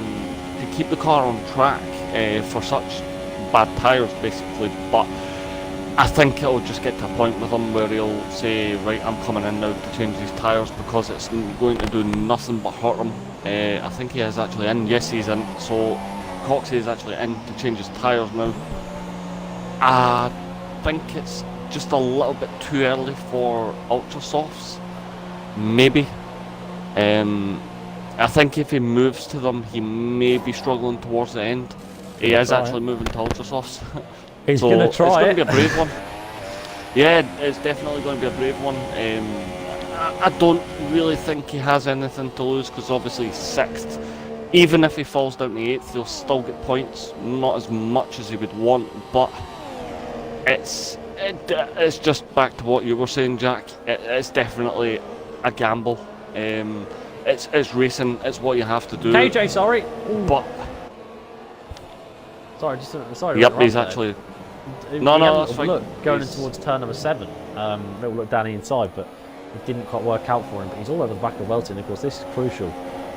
to keep the car on track for such bad tyres, basically. But I think it'll just get to a point with him where he'll say, right, I'm coming in now to change these tyres because it's going to do nothing but hurt him. I think he is actually in. Yes, he's in. So Coxey is actually in to change his tyres now. I think it's just a little bit too early for Ultra Softs. Maybe. I think if he moves to them, he may be struggling towards the end. He is actually moving to Ultra Softs. He's so going to try it's going it. to be a brave one. Yeah, it's definitely going to be a brave one. I don't really think he has anything to lose because obviously he's 6th. Even if he falls down to 8th, he'll still get points. Not as much as he would want, but it's just back to what you were saying, Jack. It's definitely a gamble. It's racing. It's what you have to do. KJ, sorry. But sorry. Yep, he's actually. No, that's fine. Look, going in towards turn number 7. Little look down the inside, but it didn't quite work out for him. But he's all over the back of Welton. Of course, this is crucial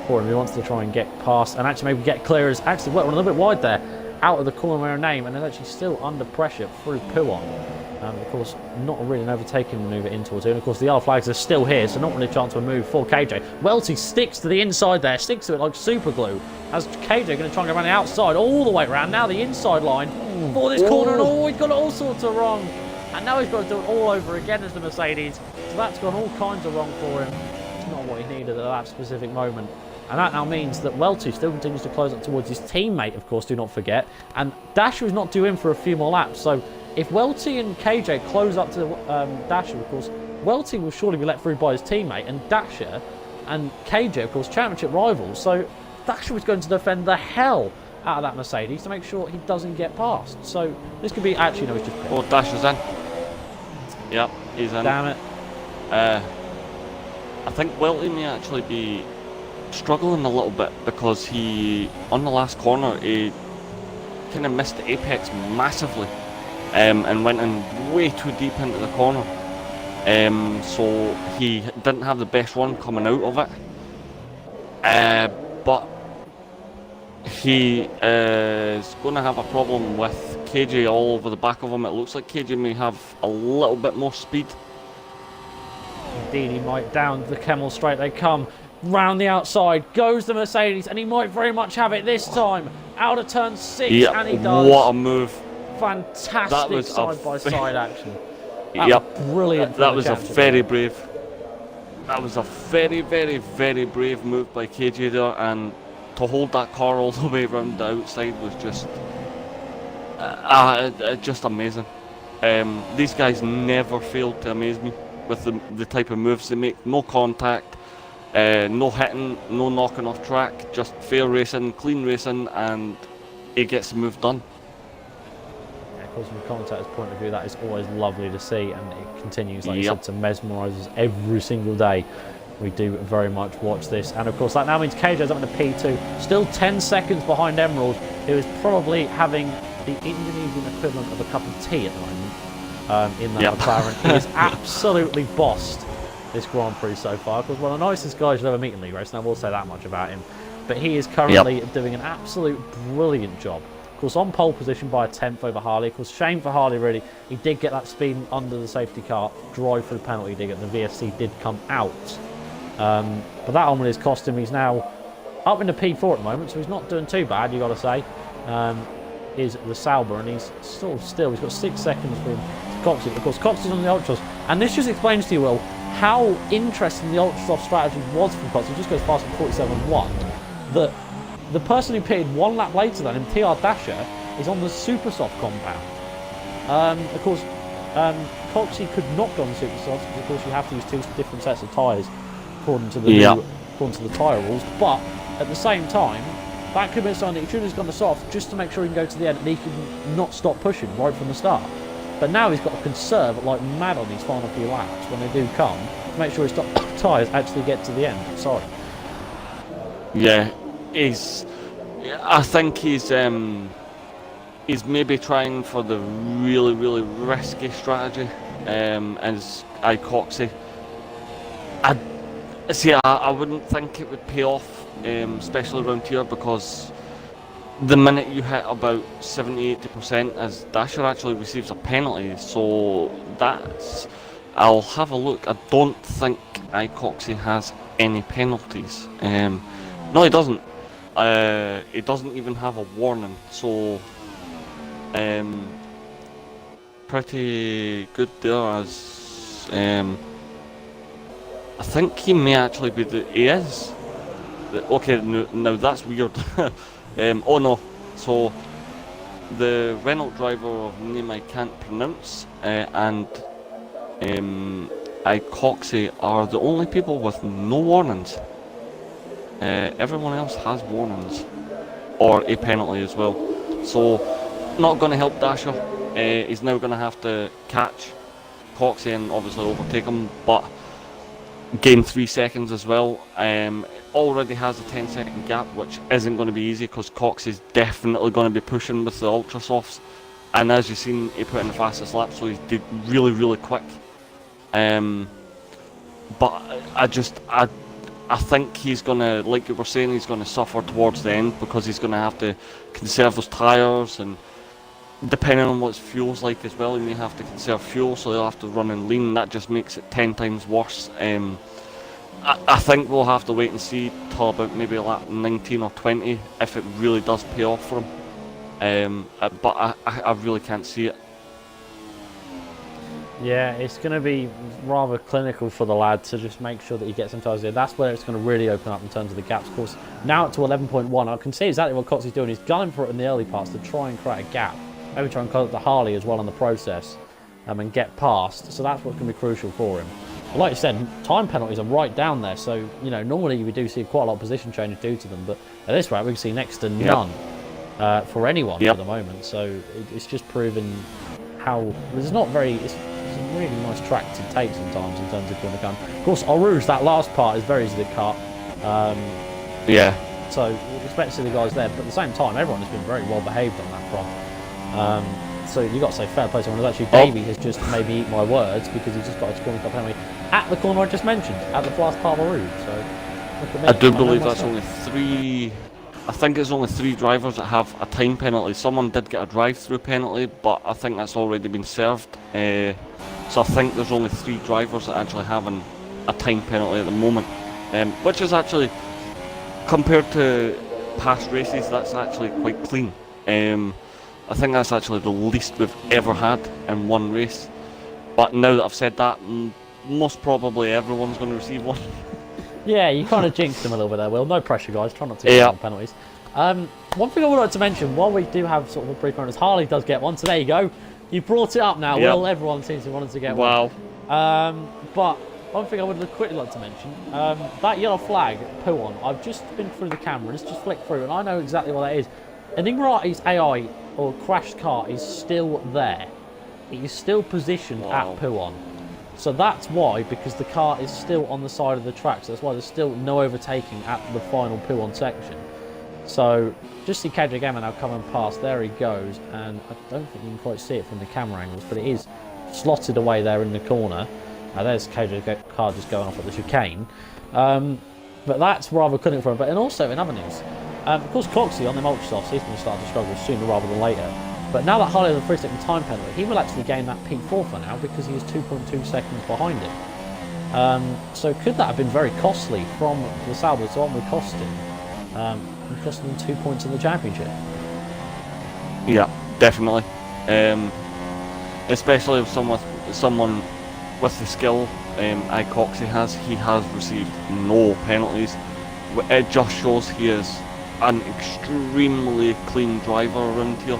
for him. He wants to try and get past and actually maybe get clear. As actually went a little bit wide there, out of the corner where name, and is actually still under pressure through Puon. Of course, not really an overtaking manoeuvre in towards it. And of course, the yellow flags are still here, so not really a chance to move for KJ. Welty sticks to the inside there, sticks to it like super glue. As KJ going to try and go around the outside all the way around. Now the inside line for this corner, and he's got it all sorts of wrong. And now he's got to do it all over again as the Mercedes. So that's gone all kinds of wrong for him. It's not what he needed at that specific moment. And that now means that Welty still continues to close up towards his teammate, of course, do not forget. And Dasher is not due in for a few more laps. So if Welty and KJ close up to Dasher, of course, Welty will surely be let through by his teammate. And Dasher and KJ, of course, championship rivals. So Dasher was going to defend the hell out of that Mercedes to make sure he doesn't get past. So this could be, actually, no, it's just... Oh, Dasher's in. Yep, he's in. Damn it. I think Welty may actually be struggling a little bit because he, on the last corner, he kind of missed the apex massively, and went in way too deep into the corner. So he didn't have the best run coming out of it. But he is going to have a problem with KJ all over the back of him. It looks like KJ may have a little bit more speed. Indeed, he might. Down the Camel straight they come. Round the outside goes the Mercedes, and he might very much have it this time. Out of turn 6, and he does. What a move. Fantastic side-by-side action. Yep. Brilliant. That was a very brave. That was a very, very, very brave move by KJ there, and to hold that car all the way around the outside was just amazing. These guys never fail to amaze me with the type of moves they make. No contact, no hitting, no knocking off track, just fair racing, clean racing, and he gets the move done. Yeah, of course, from a commentator's point of view, that is always lovely to see, and it continues, like you said, to mesmerise us every single day. We do very much watch this, and of course that now means KJ's up in the P2, still 10 seconds behind Emerald, who is probably having the Indonesian equivalent of a cup of tea at the moment in that McLaren. He is absolutely bossed this Grand Prix so far, because one of the nicest guys you'll ever meet in the race, and I will say that much about him. But he is currently doing an absolute brilliant job. Of course, on pole position by a 10th over Harley. Of course, shame for Harley, really. He did get that speed under the safety car, drive for the penalty dig, and the VSC did come out. But that only has cost him. He's now up in the P4 at the moment, so he's not doing too bad, you got to say. Is the Sauber, and he's still he's got 6 seconds for Coxey. Of course, Coxey's on the Ultras, and this just explains to you, Will, how interesting the Ultrasoft strategy was from Coxey. He just goes past at 47.1. That the person who pitted 1 lap later than him, TR Dasher, is on the Supersoft compound. Of course, Coxey could not go on the Supersoft because, of course, you have to use 2 different sets of tyres according to the tyre rules. But at the same time, that could be something that he should have gone to soft just to make sure he can go to the end and he can not stop pushing right from the start. But now he's got to conserve like mad on these final few laps when they do come to make sure his tyres actually get to the end. Sorry. Yeah, I think he's maybe trying for the really, really risky strategy as Coxey. I wouldn't think it would pay off, especially around here, because the minute you hit about 70-80%, as Dasher actually receives a penalty, so that's... I'll have a look. I don't think Coxey has any penalties. No, he doesn't. He doesn't even have a warning, so pretty good there. As I think he may actually be he is. Okay, now that's weird. Oh no, so the Renault driver of name I can't pronounce and Coxey are the only people with no warnings. Everyone else has warnings or a penalty as well, so not going to help Dasher. He's now going to have to catch Coxey and obviously overtake him, but gain 3 seconds as well. Already has a 10-second gap, which isn't going to be easy because Coxey's definitely going to be pushing with the Ultrasofts, and as you've seen, he put in the fastest lap, so he did really, really quick. But I think he's going to, like you were saying, he's going to suffer towards the end because he's going to have to conserve those tyres, and depending on what his fuel's like as well, he may have to conserve fuel, so he'll have to run in lean. That just makes it 10 times worse. I think we'll have to wait and see till about maybe lap 19 or 20 if it really does pay off for him. But I really can't see it. Yeah, it's going to be rather clinical for the lad to just make sure that he gets some tyres there. That's where it's going to really open up in terms of the gaps. Of course, now up to 11.1, I can see exactly what Coxey's doing. He's gunning for it in the early parts to try and create a gap. Maybe try and cut the Harley as well in the process and get past. So that's what's going to be crucial for him. But like you said, time penalties are right down there. So, you know, normally we do see quite a lot of position changes due to them. But at this rate, we can see next to none for anyone for the moment. So it's just proven how... It's not very... It's a really nice track to take sometimes in terms of going to come. Of course, Au Rouge, that last part is very easy to cut. Yeah. So you expect to see the guys there, but at the same time, everyone has been very well behaved on that front. So you got to say fair play to everyone. Actually, Davey has just made me eat my words because he's just got a corner car penalty at the corner I just mentioned, at the last part of the route. So look at me. I do believe that's only 3. I think it's only 3 drivers that have a time penalty. Someone did get a drive-through penalty, but I think that's already been served. So I think there's only 3 drivers that actually have a time penalty at the moment, which is actually, compared to past races, that's actually quite clean. I think that's actually the least we've ever had in one race. But now that I've said that, most probably everyone's going to receive one. Yeah, you kind of jinxed them a little bit there, Will. No pressure, guys. Try not to get on penalties. One thing I would like to mention, while we do have sort of a brief bonus, Harley does get one. So there you go. You brought it up now, Will. Everyone seems to want to get one. Wow. But one thing I would quickly like to mention, that yellow flag, Puon, I've just been through the camera, it's just flicked through, and I know exactly what that is. Enigmarati's AI, or crashed car, is still there. It is still positioned at Puon. So that's why, because the car is still on the side of the track, so that's why there's still no overtaking at the final Puon section. So, just see KJ Gamma now coming past, there he goes, and I don't think you can quite see it from the camera angles, but it is slotted away there in the corner. There's KJ's car just going off at the chicane. But that's rather cutting for him. But and also, in other news, of course, Coxey on the multi-softs, he's going to start to struggle sooner rather than later. But now that Harley has a 3-second time penalty, he will actually gain that P4 for now because he is 2.2 seconds behind him. So could that have been very costly from the Sauber to only cost him? And cost him 2 points in the championship? Yeah, definitely. Especially with someone with the skill Coxey has, he has received no penalties. It just shows he is an extremely clean driver around here.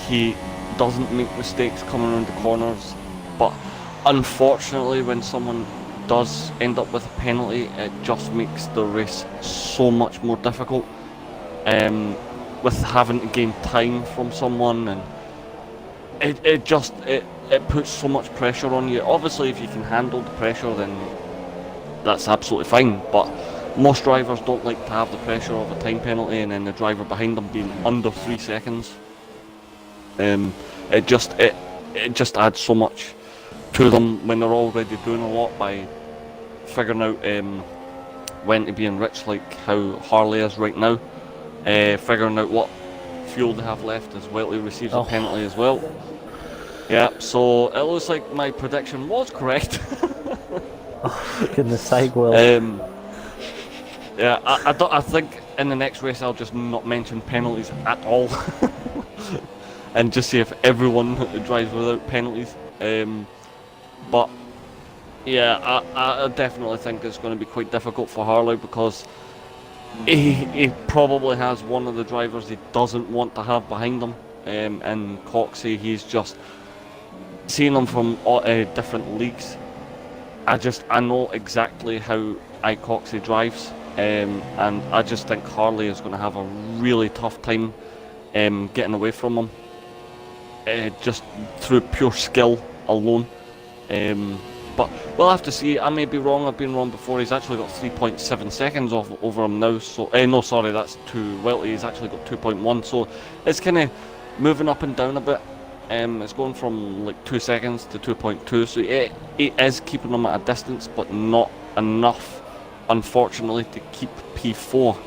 He doesn't make mistakes coming around the corners, but unfortunately when someone does end up with a penalty, it just makes the race so much more difficult, with having to gain time from someone, and it puts so much pressure on you. Obviously if you can handle the pressure, then that's absolutely fine, but most drivers don't like to have the pressure of a time penalty and then the driver behind them being under 3 seconds. It just adds so much to them when they're already doing a lot by figuring out when to be enriched, like how Harley is right now, figuring out what fuel they have left as well. He receives a penalty as well. Yeah, so it looks like my prediction was correct. For goodness sake, Will. Yeah, I think in the next race I'll just not mention penalties at all, and just see if everyone drives without penalties. But yeah, I definitely think it's going to be quite difficult for Harley because he probably has one of the drivers he doesn't want to have behind him, and Coxey, he's just seeing him from different leagues. I know exactly how Coxey drives. And I just think Harley is going to have a really tough time getting away from him, just through pure skill alone. But we'll have to see. I may be wrong. I've been wrong before. He's actually got 3.7 seconds over him now. So no, sorry, that's too Welty. He's actually got 2.1. So it's kind of moving up and down a bit. It's going from like 2 seconds to 2.2. So it is keeping him at a distance, but not enough, unfortunately, to keep P4.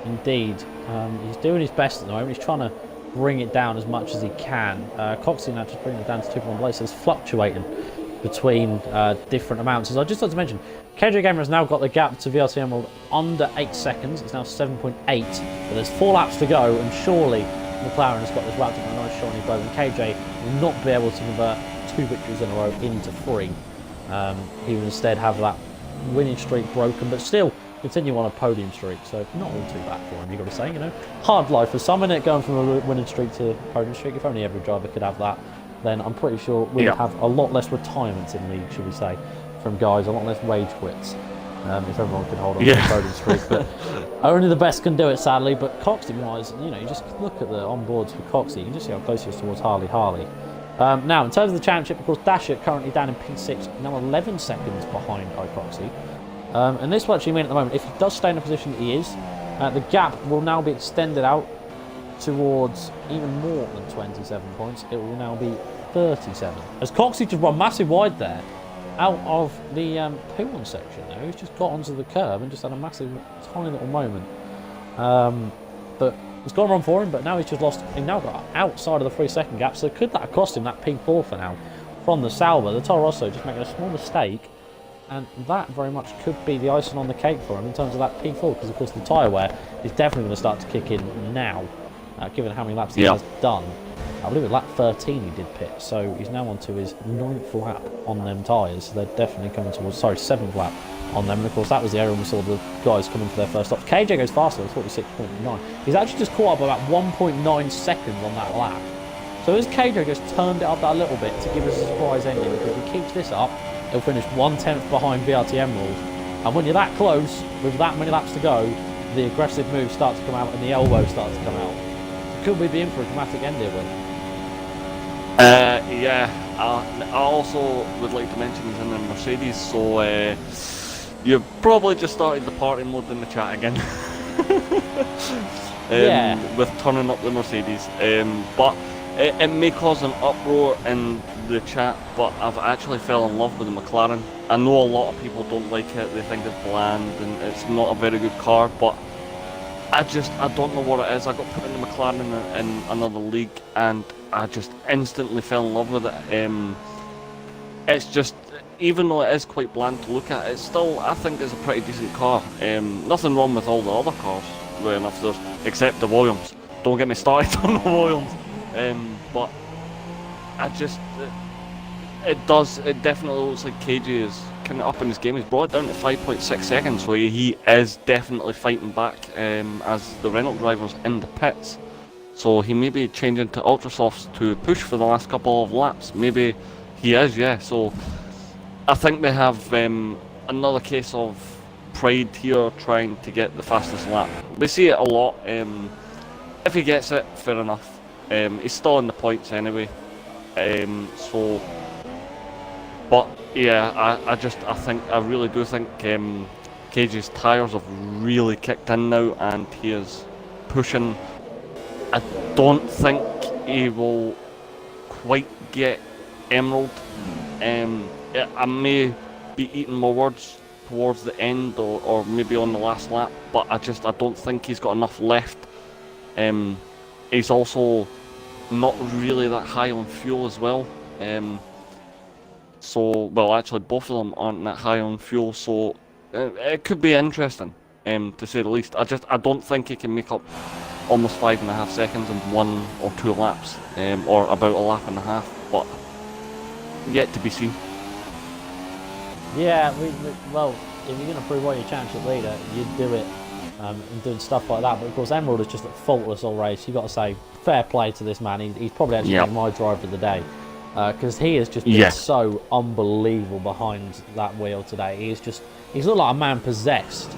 Indeed. He's doing his best at the moment. He's trying to bring it down as much as he can. Coxey now just bringing it down to 2.1 below, so it's fluctuating between different amounts. As I just like to mention, KJ Gamer has now got the gap to VRT Emerald under 8 seconds. It's now 7.8, but there's 4 laps to go, and surely McLaren has got this wrapped up in a nice shiny bow, and KJ will not be able to convert 2 victories in a row into 3. He will instead have that winning streak broken, but still continue on a podium streak, so not all too bad for him, you've got to say. You know, hard life for some, innit, going from a winning streak to a podium streak. If only every driver could have that, then I'm pretty sure we'd have a lot less retirements in the league, should we say, from guys, a lot less wage quits, if everyone could hold on to a podium streak. But only the best can do it, sadly. But Coxey wise, you know, you just look at the onboards for Coxey, you can just see how close he is towards Harley. Now, in terms of the championship, of course, Dasher currently down in P6, now 11 seconds behind Coxey. And this will actually mean at the moment, if he does stay in the position that he is, the gap will now be extended out towards even more than 27 points. It will now be 37. As Coxey just run massive wide there, out of the P1 section there. He's just got onto the curb and just had a massive, tiny little moment. But it's gone wrong for him, but now he's just lost. He now got outside of the 3-second gap, so could that have cost him that P4 for now from the Sauber? The Toro Rosso just making a small mistake, and that very much could be the icing on the cake for him in terms of that P4, because of course the tyre wear is definitely going to start to kick in now, given how many laps he has done. I believe at lap 13 he did pit, so he's now on to his 9th lap on them tyres. So they're definitely coming towards, 7th lap on them. And of course that was the area when we saw the guys coming for their first stops. KJ goes faster with 46.9. He's actually just caught up about 1.9 seconds on that lap. So as KJ just turned it up that little bit to give us a surprise ending, because if he keeps this up, he'll finish 1/10 behind VRT Emerald. And when you're that close, with that many laps to go, the aggressive moves start to come out and the elbows start to come out. So could we be in for a dramatic end here, Will? I also would like to mention he's in the Mercedes, so you've probably just started the party mode in the chat again. With turning up the Mercedes. But it may cause an uproar in the chat, but I've actually fell in love with the McLaren. I know a lot of people don't like it, they think it's bland and it's not a very good car, but I don't know what it is. I got put in the McLaren in another league and I just instantly fell in love with it. It's just, even though it is quite bland to look at, it's still, I think it's a pretty decent car. Nothing wrong with all the other cars, really enough, except the Williams. Don't get me started on the Williams. But I just, it definitely looks like KJ is kind of up in his game. He's brought it down to 5.6 seconds, so he is definitely fighting back as the Renault driver's in the pits. So he may be changing to ultra softs to push for the last couple of laps. Maybe he is, yeah. So I think they have another case of pride here, trying to get the fastest lap. We see it a lot. If he gets it, fair enough. He's still in the points anyway. But yeah, I really do think KJ's tyres have really kicked in now, and he is pushing. I don't think he will quite get Emerald. I may be eating my words towards the end or maybe on the last lap, but I don't think he's got enough left. He's also not really that high on fuel as well. Actually both of them aren't that high on fuel, so it could be interesting, to say the least. I don't think he can make up almost 5.5 seconds in 1 or 2 laps, or about a lap and a half, but yet to be seen. Yeah, well, if you're going to prove what your championship leader, you'd do it and doing stuff like that. But of course, Emerald is just a faultless all race. You've got to say, fair play to this man. He's probably actually my driver of the day, because he has just been so unbelievable behind that wheel today. He's looked like a man possessed.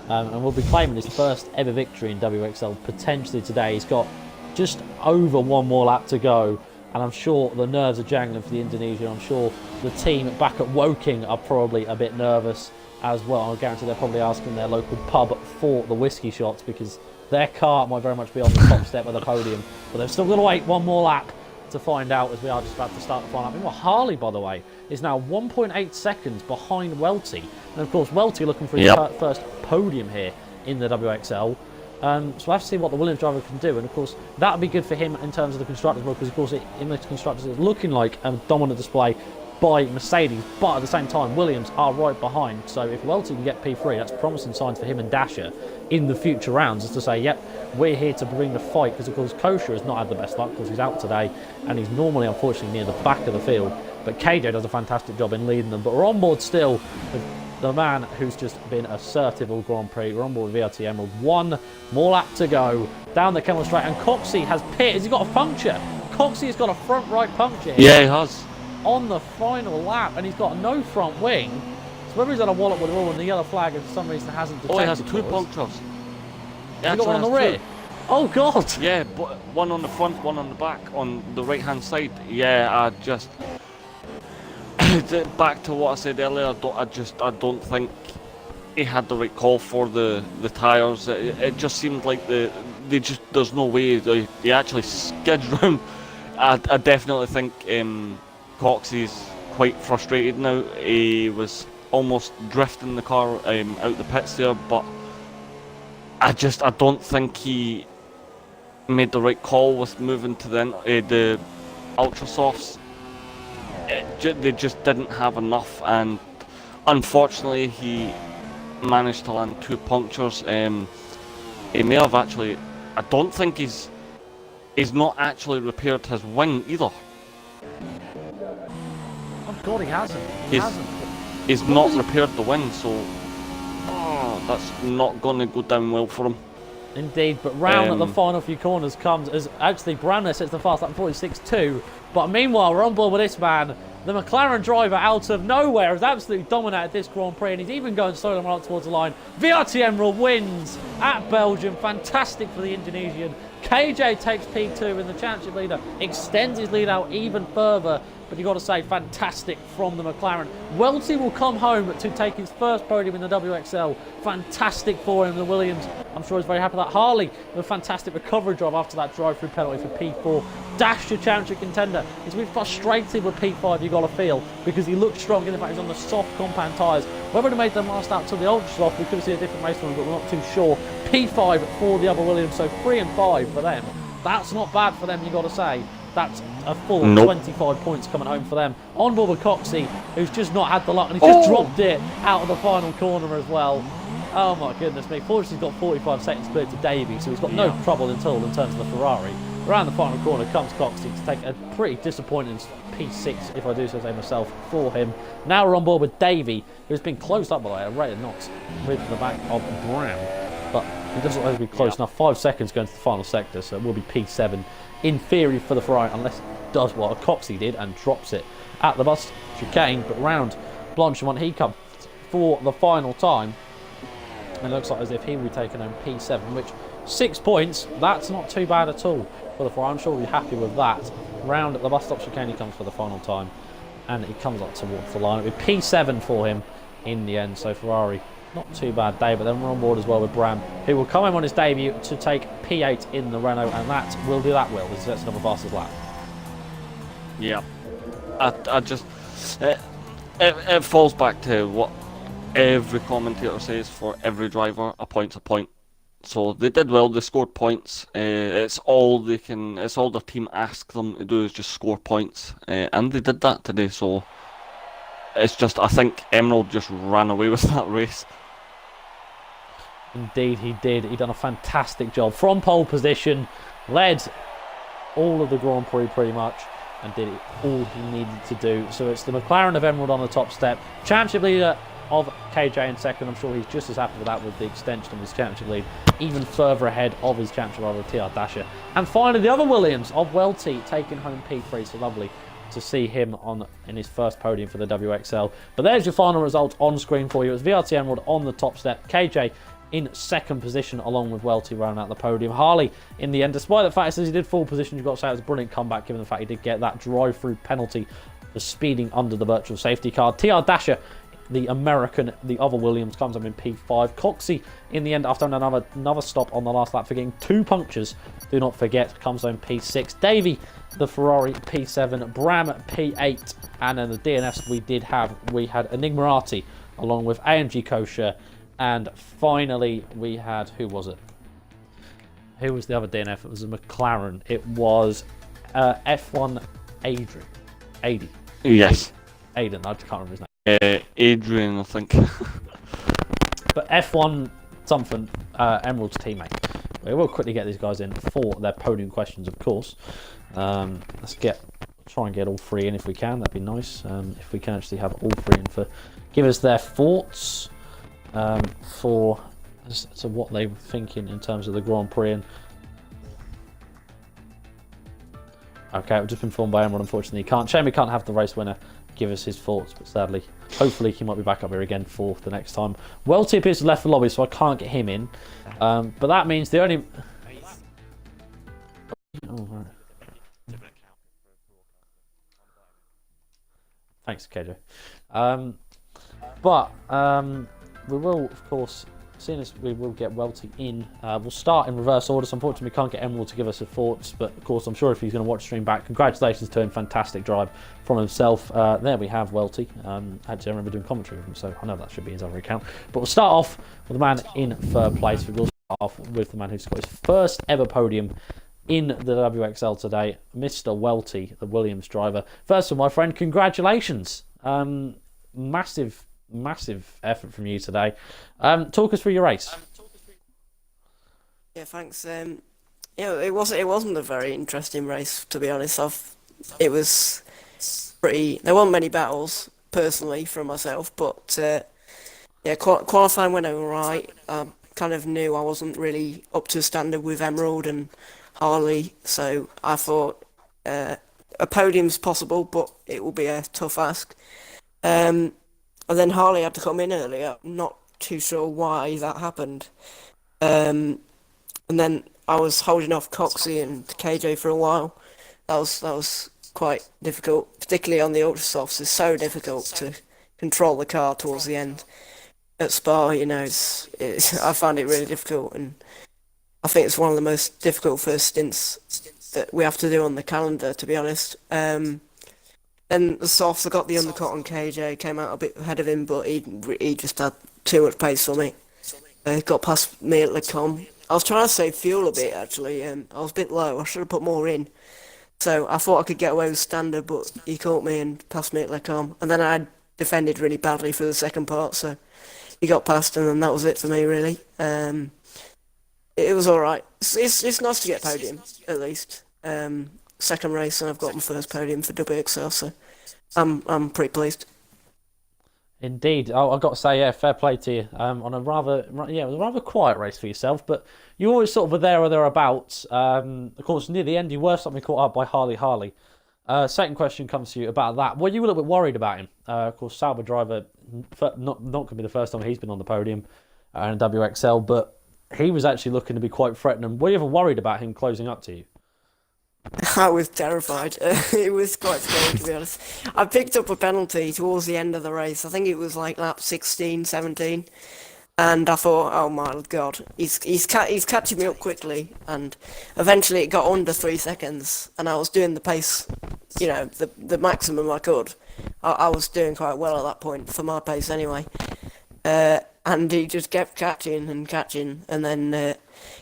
And will be claiming his first ever victory in WXL potentially today. He's got just over 1 more lap to go, and I'm sure the nerves are jangling for the Indonesian. I'm sure the team back at Woking are probably a bit nervous as well. I guarantee they're probably asking their local pub for the whiskey shots, because their car might very much be on the top step of the podium. But they're still going to wait 1 more lap to find out, as we are just about to start the final lap. Meanwhile, Harley, by the way, is now 1.8 seconds behind Welty. And of course, Welty looking for his first podium here in the WXL. So we'll have to see what the Williams driver can do. And of course, that would be good for him in terms of the Constructors' World, because of course, in the Constructors, it's looking like a dominant display by Mercedes, but at the same time, Williams are right behind. So if Welty can get P3, that's promising signs for him and Dasher in the future rounds, is to say, yep, we're here to bring the fight, because of course Kosher has not had the best luck, because he's out today, and he's normally, unfortunately, near the back of the field. But KJ does a fantastic job in leading them. But we're on board still with the man who's just been assertive all Grand Prix. We're on board with VRT Emerald. 1 more lap to go down the Kemmel Straight, and Coxey has pit. Has he got a puncture? Coxey has got a front right puncture here. Yeah, he has. On the final lap, and he's got no front wing. So whether he's had a wallop with the all, and the yellow flag for some reason hasn't detected. Oh, he has 2 punctures. Has he got one on the rear? Oh God! Yeah, but 1 on the front, 1 on the back, on the right hand side. Yeah, I just back to what I said earlier. I don't think he had the right call for the tyres. It just seemed like there's no way they actually skid round. I definitely think Coxey's quite frustrated now. He was almost drifting the car out the pits there, but I don't think he made the right call with moving to the ultra softs. They just didn't have enough, and unfortunately he managed to land 2 punctures. He may have actually. I don't think he's not actually repaired his wing either. Oh God, he hasn't. He hasn't. He's not repaired the wing, so that's not going to go down well for him. Indeed, but round at the final few corners comes as actually Brandner sets the fast lap 46.2. But meanwhile, we're on board with this man. The McLaren driver out of nowhere has absolutely dominated this Grand Prix, and he's even going solo right towards the line. VRT Emerald wins at Belgium. Fantastic for the Indonesian. KJ takes P2 and the championship leader extends his lead out even further. But you've got to say, fantastic from the McLaren. Welty will come home to take his first podium in the WXL. Fantastic for him, the Williams. I'm sure he's very happy with that. Harley with a fantastic recovery job after that drive-through penalty for P4. Dashed championship contender. He's been frustrated with P5, you've got to feel, because he looked strong. In fact, he's on the soft compound tyres. Whether they made them last out to the ultra soft, we could have seen a different race one, but we're not too sure. P5 for the other Williams, so 3 and 5 for them. That's not bad for them, you've got to say. That's a full 25 points coming home for them. On board with Coxey, who's just not had the luck, and he's just dropped it out of the final corner as well. Oh my goodness me. Fortunately, he's got 45 seconds clear to Davey, so he's got no trouble at all in terms of the Ferrari. Around the final corner comes Coxey to take a pretty disappointing P6, if I do so say myself, for him. Now we're on board with Davey, who's been closed up by the way, a rate of knots with the back of Brown. But he doesn't have to be close enough. 5 seconds going to the final sector, so it will be P7 in theory for the Ferrari, unless it does what Coxey did and drops it at the bus chicane. But round Blanchimont, he comes for the final time. And it looks like as if he will be taking home P7, which 6 points, that's not too bad at all for the Ferrari. I'm sure we'll be happy with that. Round at the bus stop chicane, he comes for the final time. And he comes up towards the line. It'll be P7 for him in the end, so Ferrari not too bad day, but then we're on board as well with Bram, who will come in on his debut to take P8 in the Renault, and that will do that well. This is another fastest lap. Yeah, I just it falls back to what every commentator says for every driver: a point's a point. So they did well. They scored points. It's all they can. It's all their team ask them to do is just score points, and they did that today. So it's just, I think Emerald just ran away with that race. Indeed he did. He done a fantastic job from pole position, led all of the Grand Prix pretty much, and did all he needed to do. So it's the McLaren of Emerald on the top step. Championship leader of KJ in second. I'm sure he's just as happy with that, with the extension of his championship lead, even further ahead of his championship rival TR Dasher. And finally the other Williams of Welty taking home P3. So lovely to see him in his first podium for the WXL. But there's your final result on screen for you. It was VRT Emerald on the top step, KJ in second position along with Welty rounding out the podium. Harley in the end, despite the fact that he did full position, you've got to say it was a brilliant comeback given the fact he did get that drive-through penalty for speeding under the virtual safety car. TR Dasher, the American, the other Williams, comes up in P5. Coxey in the end, after another stop on the last lap for getting 2 punctures, do not forget, comes home P6. Davey, the Ferrari, P7. Bram, P8. And then the DNFs we had Enigmarati along with AMG Kosher. And finally we had, who was it? Who was the other DNF? It was a McLaren. It was F1 Adrian. Yes. Aiden, I can't remember his name. Adrian, I think. But F1 something, Emerald's teammate. We will quickly get these guys in for their podium questions, of course. Let's try and get all 3 in if we can. That'd be nice. If we can actually have all 3 in for, give us their thoughts for as to what they were thinking in terms of the Grand Prix. And okay, we've just been informed by Emerald. Unfortunately, shame we can't have the race winner give us his thoughts, but sadly, hopefully he might be back up here again for the next time. Welty appears to have left the lobby, so I can't get him in. But that means the only... Oh, right. Thanks, KJ. we will, of course, seeing as we will get Welty in, we'll start in reverse order. So unfortunately, we can't get Emerald to give us his thoughts, but of course, I'm sure if he's going to watch the stream back, congratulations to him. Fantastic drive from himself. There we have Welty. Actually, I remember doing commentary with him, so I know that should be his other account. But we'll start off with the man in third place. We will start off with the man who's got his first ever podium in the WXL today, Mr. Welty, the Williams driver. First of all, my friend, congratulations. Massive effort from you today. Talk us through your race. Yeah, thanks. It wasn't a very interesting race, to be honest. It was pretty. There weren't many battles personally for myself, but qualifying went all right. I kind of knew I wasn't really up to standard with Emerald and Harley, so I thought a podium's possible, but it will be a tough ask. And then Harley had to come in earlier. I'm not too sure why that happened. And then I was holding off Coxie and KJ for a while. That was quite difficult, particularly on the ultra softs. It's so difficult to control the car towards the end at Spa. I found it really difficult, and I think it's one of the most difficult first stints that we have to do on the calendar, to be honest. Then the softs, I got the undercut on KJ, came out a bit ahead of him, but he just had too much pace for me. Got past me at Lecom. I was trying to save fuel a bit, actually. I was a bit low. I should have put more in. So I thought I could get away with standard, but he caught me and passed me at Lecom. And then I defended really badly for the second part, so he got past, and then that was it for me, really. It was all right. It's nice to get podium, at least. Second race, and I've got my first podium for WXL, so I'm pretty pleased. Indeed, I've got to say, yeah, fair play to you. On it was a rather quiet race for yourself, but you always sort of were there or thereabouts. Of course, near the end, you were suddenly caught up by Harley. Second question comes to you about that. Were you a little bit worried about him? Of course, Sauber driver, not going to be the first time he's been on the podium in WXL, but he was actually looking to be quite threatening. Were you ever worried about him closing up to you? I was terrified. It was quite scary, to be honest. I picked up a penalty towards the end of the race. I think it was like lap 16, 17. And I thought, oh my God, he's catching me up quickly. And eventually it got under 3 seconds. And I was doing the pace, the maximum I could. I was doing quite well at that point, for my pace anyway. And he just kept catching. And then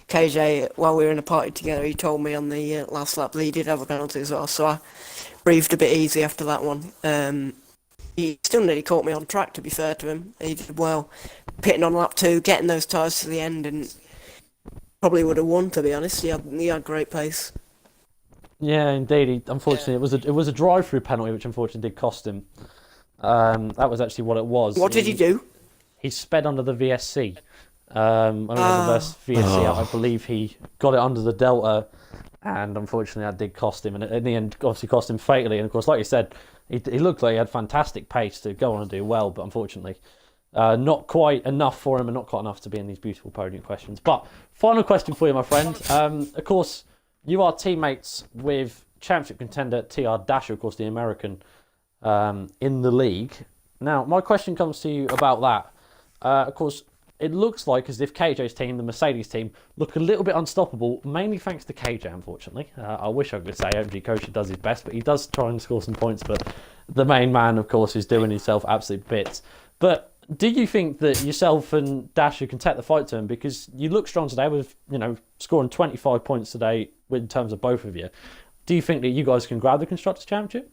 KJ, while we were in a party together, he told me on the last lap that he did have a penalty as well. So I breathed a bit easy after that one. He still nearly caught me on track, to be fair to him. He did well, pitting on lap 2, getting those tyres to the end, and probably would have won, to be honest. He had great pace. Yeah, indeed. Unfortunately, it was a drive-through penalty, which unfortunately did cost him. That was actually what it was. What did he do? He sped under the VSC. Under the VSC, I believe he got it under the Delta, and unfortunately that did cost him, and in the end obviously cost him fatally. And of course, like you said, he looked like he had fantastic pace to go on and do well, but unfortunately not quite enough for him, and not quite enough to be in these beautiful podium questions. But final question for you, my friend. Of course, you are teammates with championship contender TR Dasher, of course the American, in the league. Now my question comes to you about that. Of course, it looks like as if KJ's team, the Mercedes team, look a little bit unstoppable, mainly thanks to KJ, unfortunately. I wish I could say OMG Kosher does his best, but he does try and score some points. But the main man, of course, is doing himself absolute bits. But do you think that yourself and Dasher can take the fight to him? Because you look strong today with, scoring 25 points today in terms of both of you. Do you think that you guys can grab the Constructors' Championship?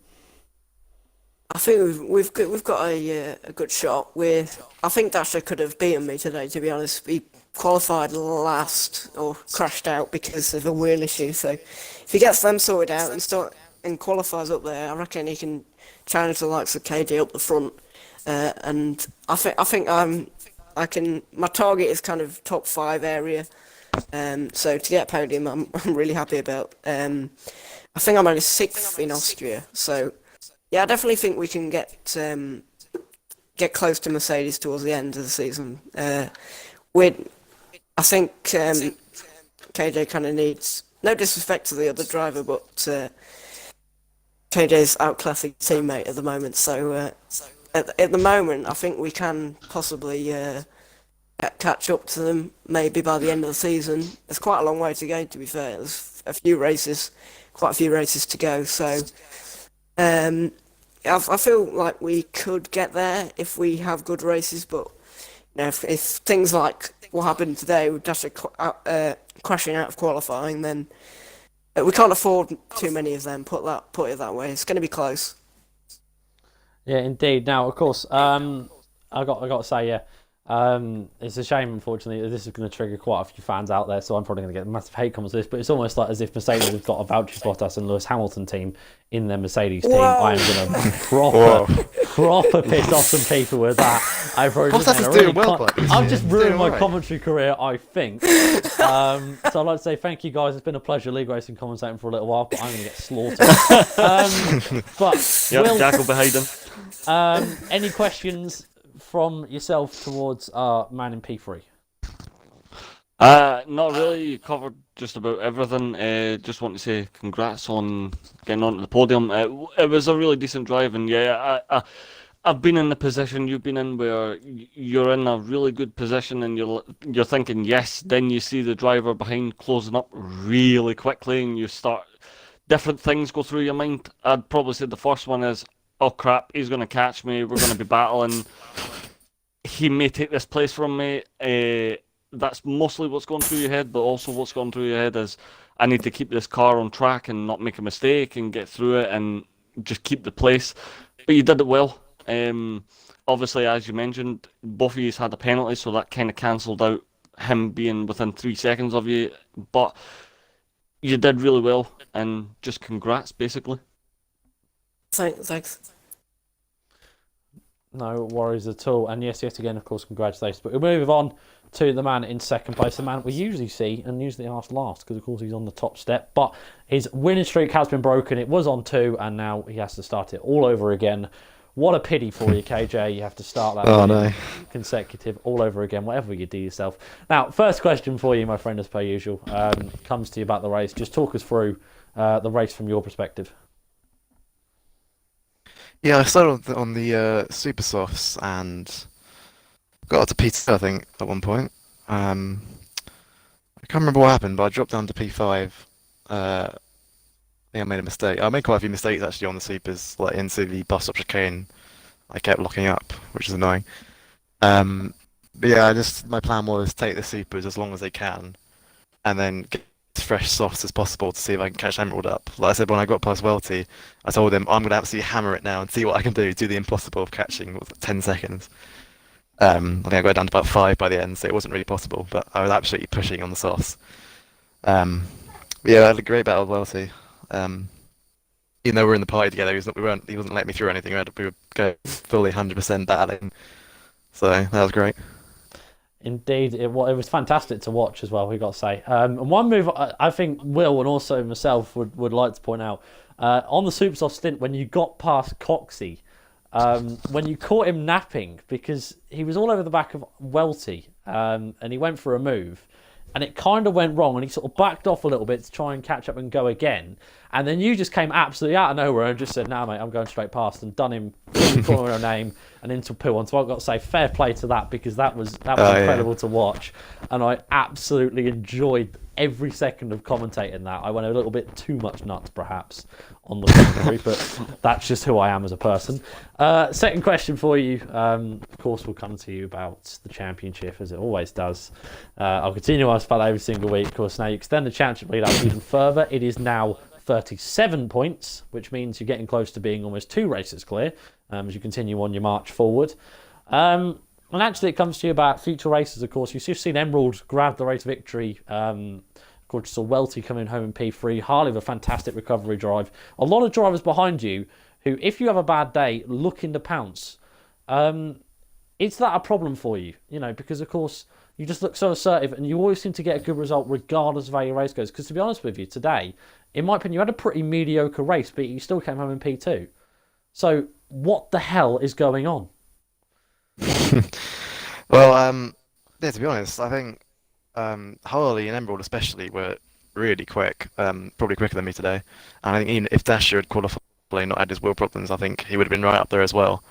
I think we've got a good shot. I think Dasher could have beaten me today, to be honest. He qualified last or crashed out because of a wheel issue. So if he gets them sorted out and qualifies up there, I reckon he can challenge the likes of KJ up the front. And I think I can. My target is kind of top 5 area. So to get a podium, I'm really happy about. I think I'm only 6th in Austria, so. Yeah, I definitely think we can get close to Mercedes towards the end of the season. I think KJ kind of needs, no disrespect to the other driver, but KJ's outclassing teammate at the moment. So at the moment, I think we can possibly catch up to them maybe by the end of the season. There's quite a long way to go, to be fair. There's quite a few races to go. So I feel like we could get there if we have good races, but if things like what happened today with Dasher crashing out of qualifying, then we can't afford too many of them. Put it that way. It's going to be close. Yeah, indeed. Now, of course, I got to say, yeah, it's a shame, unfortunately, that this is going to trigger quite a few fans out there, so I'm probably going to get massive hate comments with this, but it's almost like as if Mercedes have got a Valtteri Bottas and Lewis Hamilton team in their Mercedes team. I am going to proper piss off some people with that. Bottas is doing well, I've just ruined my commentary career, I think. So I'd like to say thank you guys. It's been a pleasure league racing commentating for a little while, but I'm going to get slaughtered. But yep, Jack will be hiding. Any questions from yourself towards our man in P3? Not really. You covered just about everything. Just want to say congrats on getting onto the podium. It was a really decent drive, and yeah, I've been in the position you've been in where you're in a really good position, and you're thinking yes. Then you see the driver behind closing up really quickly, and you start different things go through your mind. I'd probably say the first one is, oh crap, he's going to catch me, we're going to be battling, he may take this place from me. That's mostly what's going through your head, but also what's going through your head is, I need to keep this car on track and not make a mistake and get through it and just keep the place. But you did it well. Obviously, as you mentioned, both of you had a penalty, so that kind of cancelled out him being within 3 seconds of you, but you did really well, and just congrats, basically. Thanks. No worries at all. And yes, yet again, of course, congratulations. But we'll move on to the man in second place, the man we usually see and usually ask last, because of course he's on the top step. But his winning streak has been broken. It was on 2, and now he has to start it all over again. What a pity for you, KJ. You have to start that consecutive all over again, whatever you do yourself. Now, first question for you, my friend, as per usual, comes to you about the race. Just talk us through the race from your perspective. Yeah, I started on the super softs and got up to P2, I think, at one point. I can't remember what happened, but I dropped down to P5. I think I made a mistake. I made quite a few mistakes actually on the supers, like into the bus stop chicane. I kept locking up, which is annoying. But yeah, my plan was take the supers as long as they can, and then get as fresh softs as possible to see if I can catch Emerald up. Like I said, when I got past Welty, I told him I'm going to absolutely hammer it now and see what I can do the impossible of catching 10 seconds. I think I got down to about 5 by the end, so it wasn't really possible, but I was absolutely pushing on the softs. Yeah, I had a great battle with Welty. Even though we were in the party together, he wasn't letting me through anything. We were going fully 100% battling, so that was great. Indeed, it was fantastic to watch as well, we've got to say. And one move I think Will and also myself would like to point out, on the Supersoft stint, when you got past Coxey, when you caught him napping, because he was all over the back of Welty, and he went for a move, and it kind of went wrong, and he sort of backed off a little bit to try and catch up and go again. And then you just came absolutely out of nowhere and just said, "Nah, mate, I'm going straight past," and done him calling her name and into P1. So I've got to say, fair play to that, because that was incredible to watch, and I absolutely enjoyed every second of commentating that. I went a little bit too much nuts, perhaps, on the commentary, but that's just who I am as a person. Second question for you, of course, will come to you about the championship, as it always does. I'll continue to ask about that every single week. Of course, now you extend the championship lead out even further. It is now 37 points, which means you're getting close to being almost 2 races clear as you continue on your march forward. And actually, it comes to you about future races, of course. You've just seen Emerald grab the race victory. Of course, you saw Welty coming home in P3. Harley with a fantastic recovery drive. A lot of drivers behind you who, if you have a bad day, looking to pounce. Is that a problem for you? You know, because, of course, you just look so assertive and you always seem to get a good result regardless of how your race goes. Because, to be honest with you, today, in my opinion, you had a pretty mediocre race, but you still came home in P2. So, what the hell is going on? Well, yeah, to be honest, I think Harley and Emerald especially were really quick, probably quicker than me today. And I think even if Dasher had qualified and not had his wheel problems, I think he would have been right up there as well.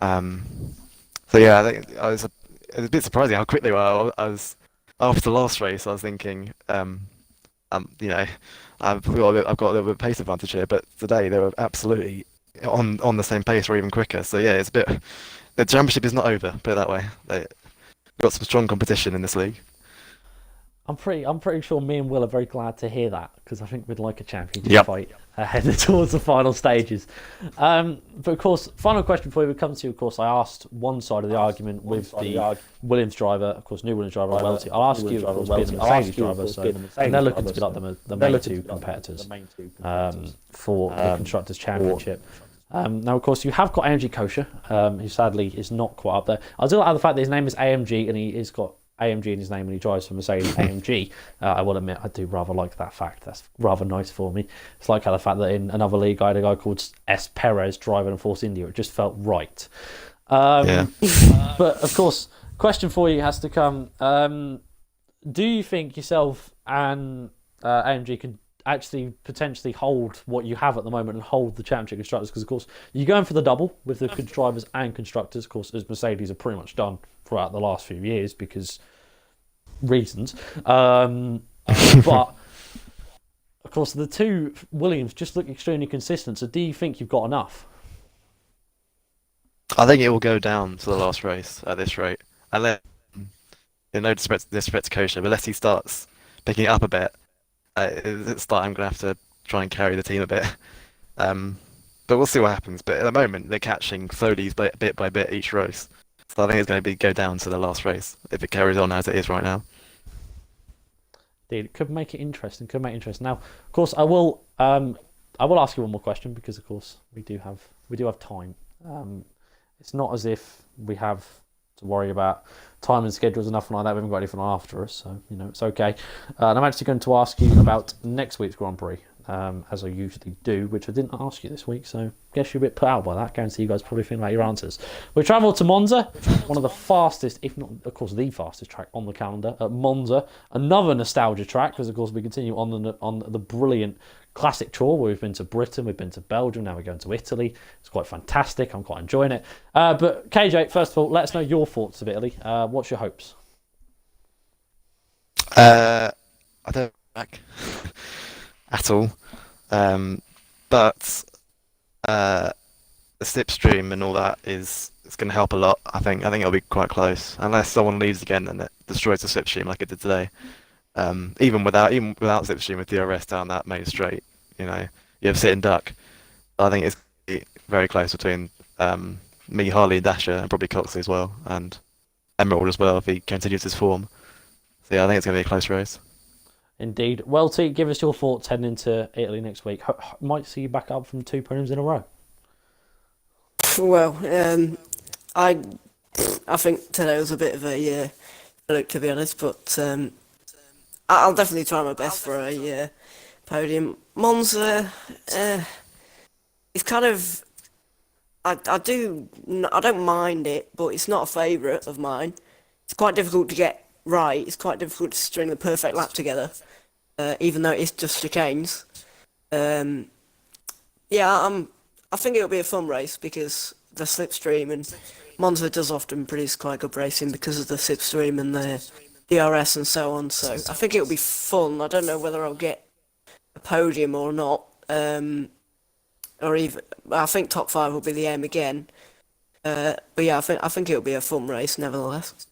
So yeah, I think was a bit surprising how quick they were. I was after the last race, I was thinking, you know, I've got a little bit of pace advantage here, but today they were absolutely on the same pace or even quicker. So yeah, it's a bit. The championship is not over, put it that way. They've got some strong competition in this league. I'm pretty sure me and Will are very glad to hear that, because I think we'd like a championship fight headed towards the final stages. But of course, final question before we come to, of course, I asked one side of the argument with the Williams driver, of course, new Williams driver, Welty. I'll ask you, of course, being the Mercedes driver, so and they're looking to be like the main two competitors for the Constructors' Championship. Now, of course, you have got AMG Kosher, who sadly is not quite up there. I do like the fact that his name is AMG and he has got AMG in his name and he drives for Mercedes AMG. I will admit, I do rather like that fact. That's rather nice for me. It's like how the fact that in another league I had a guy called S. Perez driving a Force India. It just felt right. But, of course, question for you has to come. Do you think yourself and AMG can actually potentially hold what you have at the moment and hold the championship constructors? Because, of course, you're going for the double with the drivers and constructors, of course, as Mercedes are pretty much done throughout the last few years because reasons. But, of course, the two Williams just look extremely consistent. So do you think you've got enough? I think it will go down to the last race at this rate. Unless, no disrespect to Kosher, but unless he starts picking it up a bit, it's that I'm going to have to try and carry the team a bit. But we'll see what happens. But at the moment, they're catching slowly, bit by bit, each race. So I think it's going to go down to the last race if it carries on as it is right now. Indeed, it could make it interesting. Now, of course, I will ask you one more question because, of course, we do have time. It's not as if we have to worry about time and schedules and nothing like that. We haven't got anything on after us, so it's okay. And I'm actually going to ask you about next week's Grand Prix, as I usually do, which I didn't ask you this week, so I guess you're a bit put out by that. Guarantee you guys probably think about your answers. We travel to Monza, one of the fastest, if not, of course, the fastest track on the calendar at Monza. Another nostalgia track, because of course we continue on the brilliant classic tour where we've been to Britain, we've been to Belgium, now we're going to Italy. It's quite fantastic. I'm quite enjoying it. But KJ, first of all, let us know your thoughts of Italy. What's your hopes? I don't like at all. But the slipstream and all that it's going to help a lot. I think it'll be quite close unless someone leaves again and it destroys the slipstream like it did today. Even without slipstream with DRS down that main straight, you have sit and duck. I think it's very close between me, Harley, and Dasher, and probably Coxley as well, and Emerald as well if he continues his form. So yeah, I think it's going to be a close race. Indeed. Well, T, give us your thoughts heading into Italy next week. Might see you back up from 2 podiums in a row. Well, I think today was a bit of a look, to be honest, but I'll definitely try my best for a podium. Monza, it's kind of I don't mind it, but it's not a favourite of mine. It's quite difficult to get right. It's quite difficult to string the perfect lap together, even though it's just chicanes. I think it'll be a fun race because the slipstream, and Monza does often produce quite good racing because of the slipstream and the DRS and so on. So I think it'll be fun. I don't know whether I'll get a podium or not, or even I think top 5 will be the aim again. But yeah, I think it'll be a fun race nevertheless.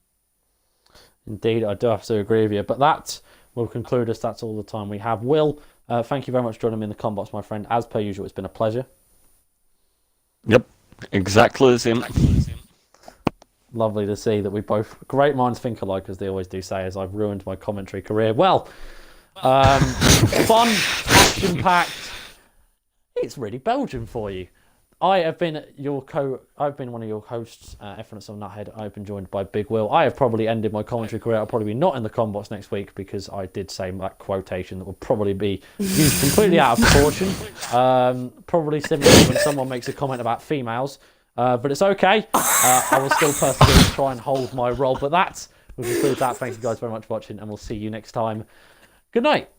Indeed, I do have to agree with you. But that will conclude us. That's all the time we have. Will, thank you very much for joining me in the Combox, my friend. As per usual, it's been a pleasure. Yep, exactly the same. Lovely to see that we both, great minds think alike, as they always do say, as I've ruined my commentary career. Well, fun, action-packed. It's really Belgian for you. I've been one of your hosts, F1 on Nuthead. I've been joined by Big Will. I have probably ended my commentary career. I'll probably be not in the Combox next week because I did say that quotation that will probably be used completely out of proportion. Probably similar to when someone makes a comment about females. But it's okay. I will still persevere and try and hold my role. But that will conclude that. Thank you guys very much for watching, and we'll see you next time. Good night.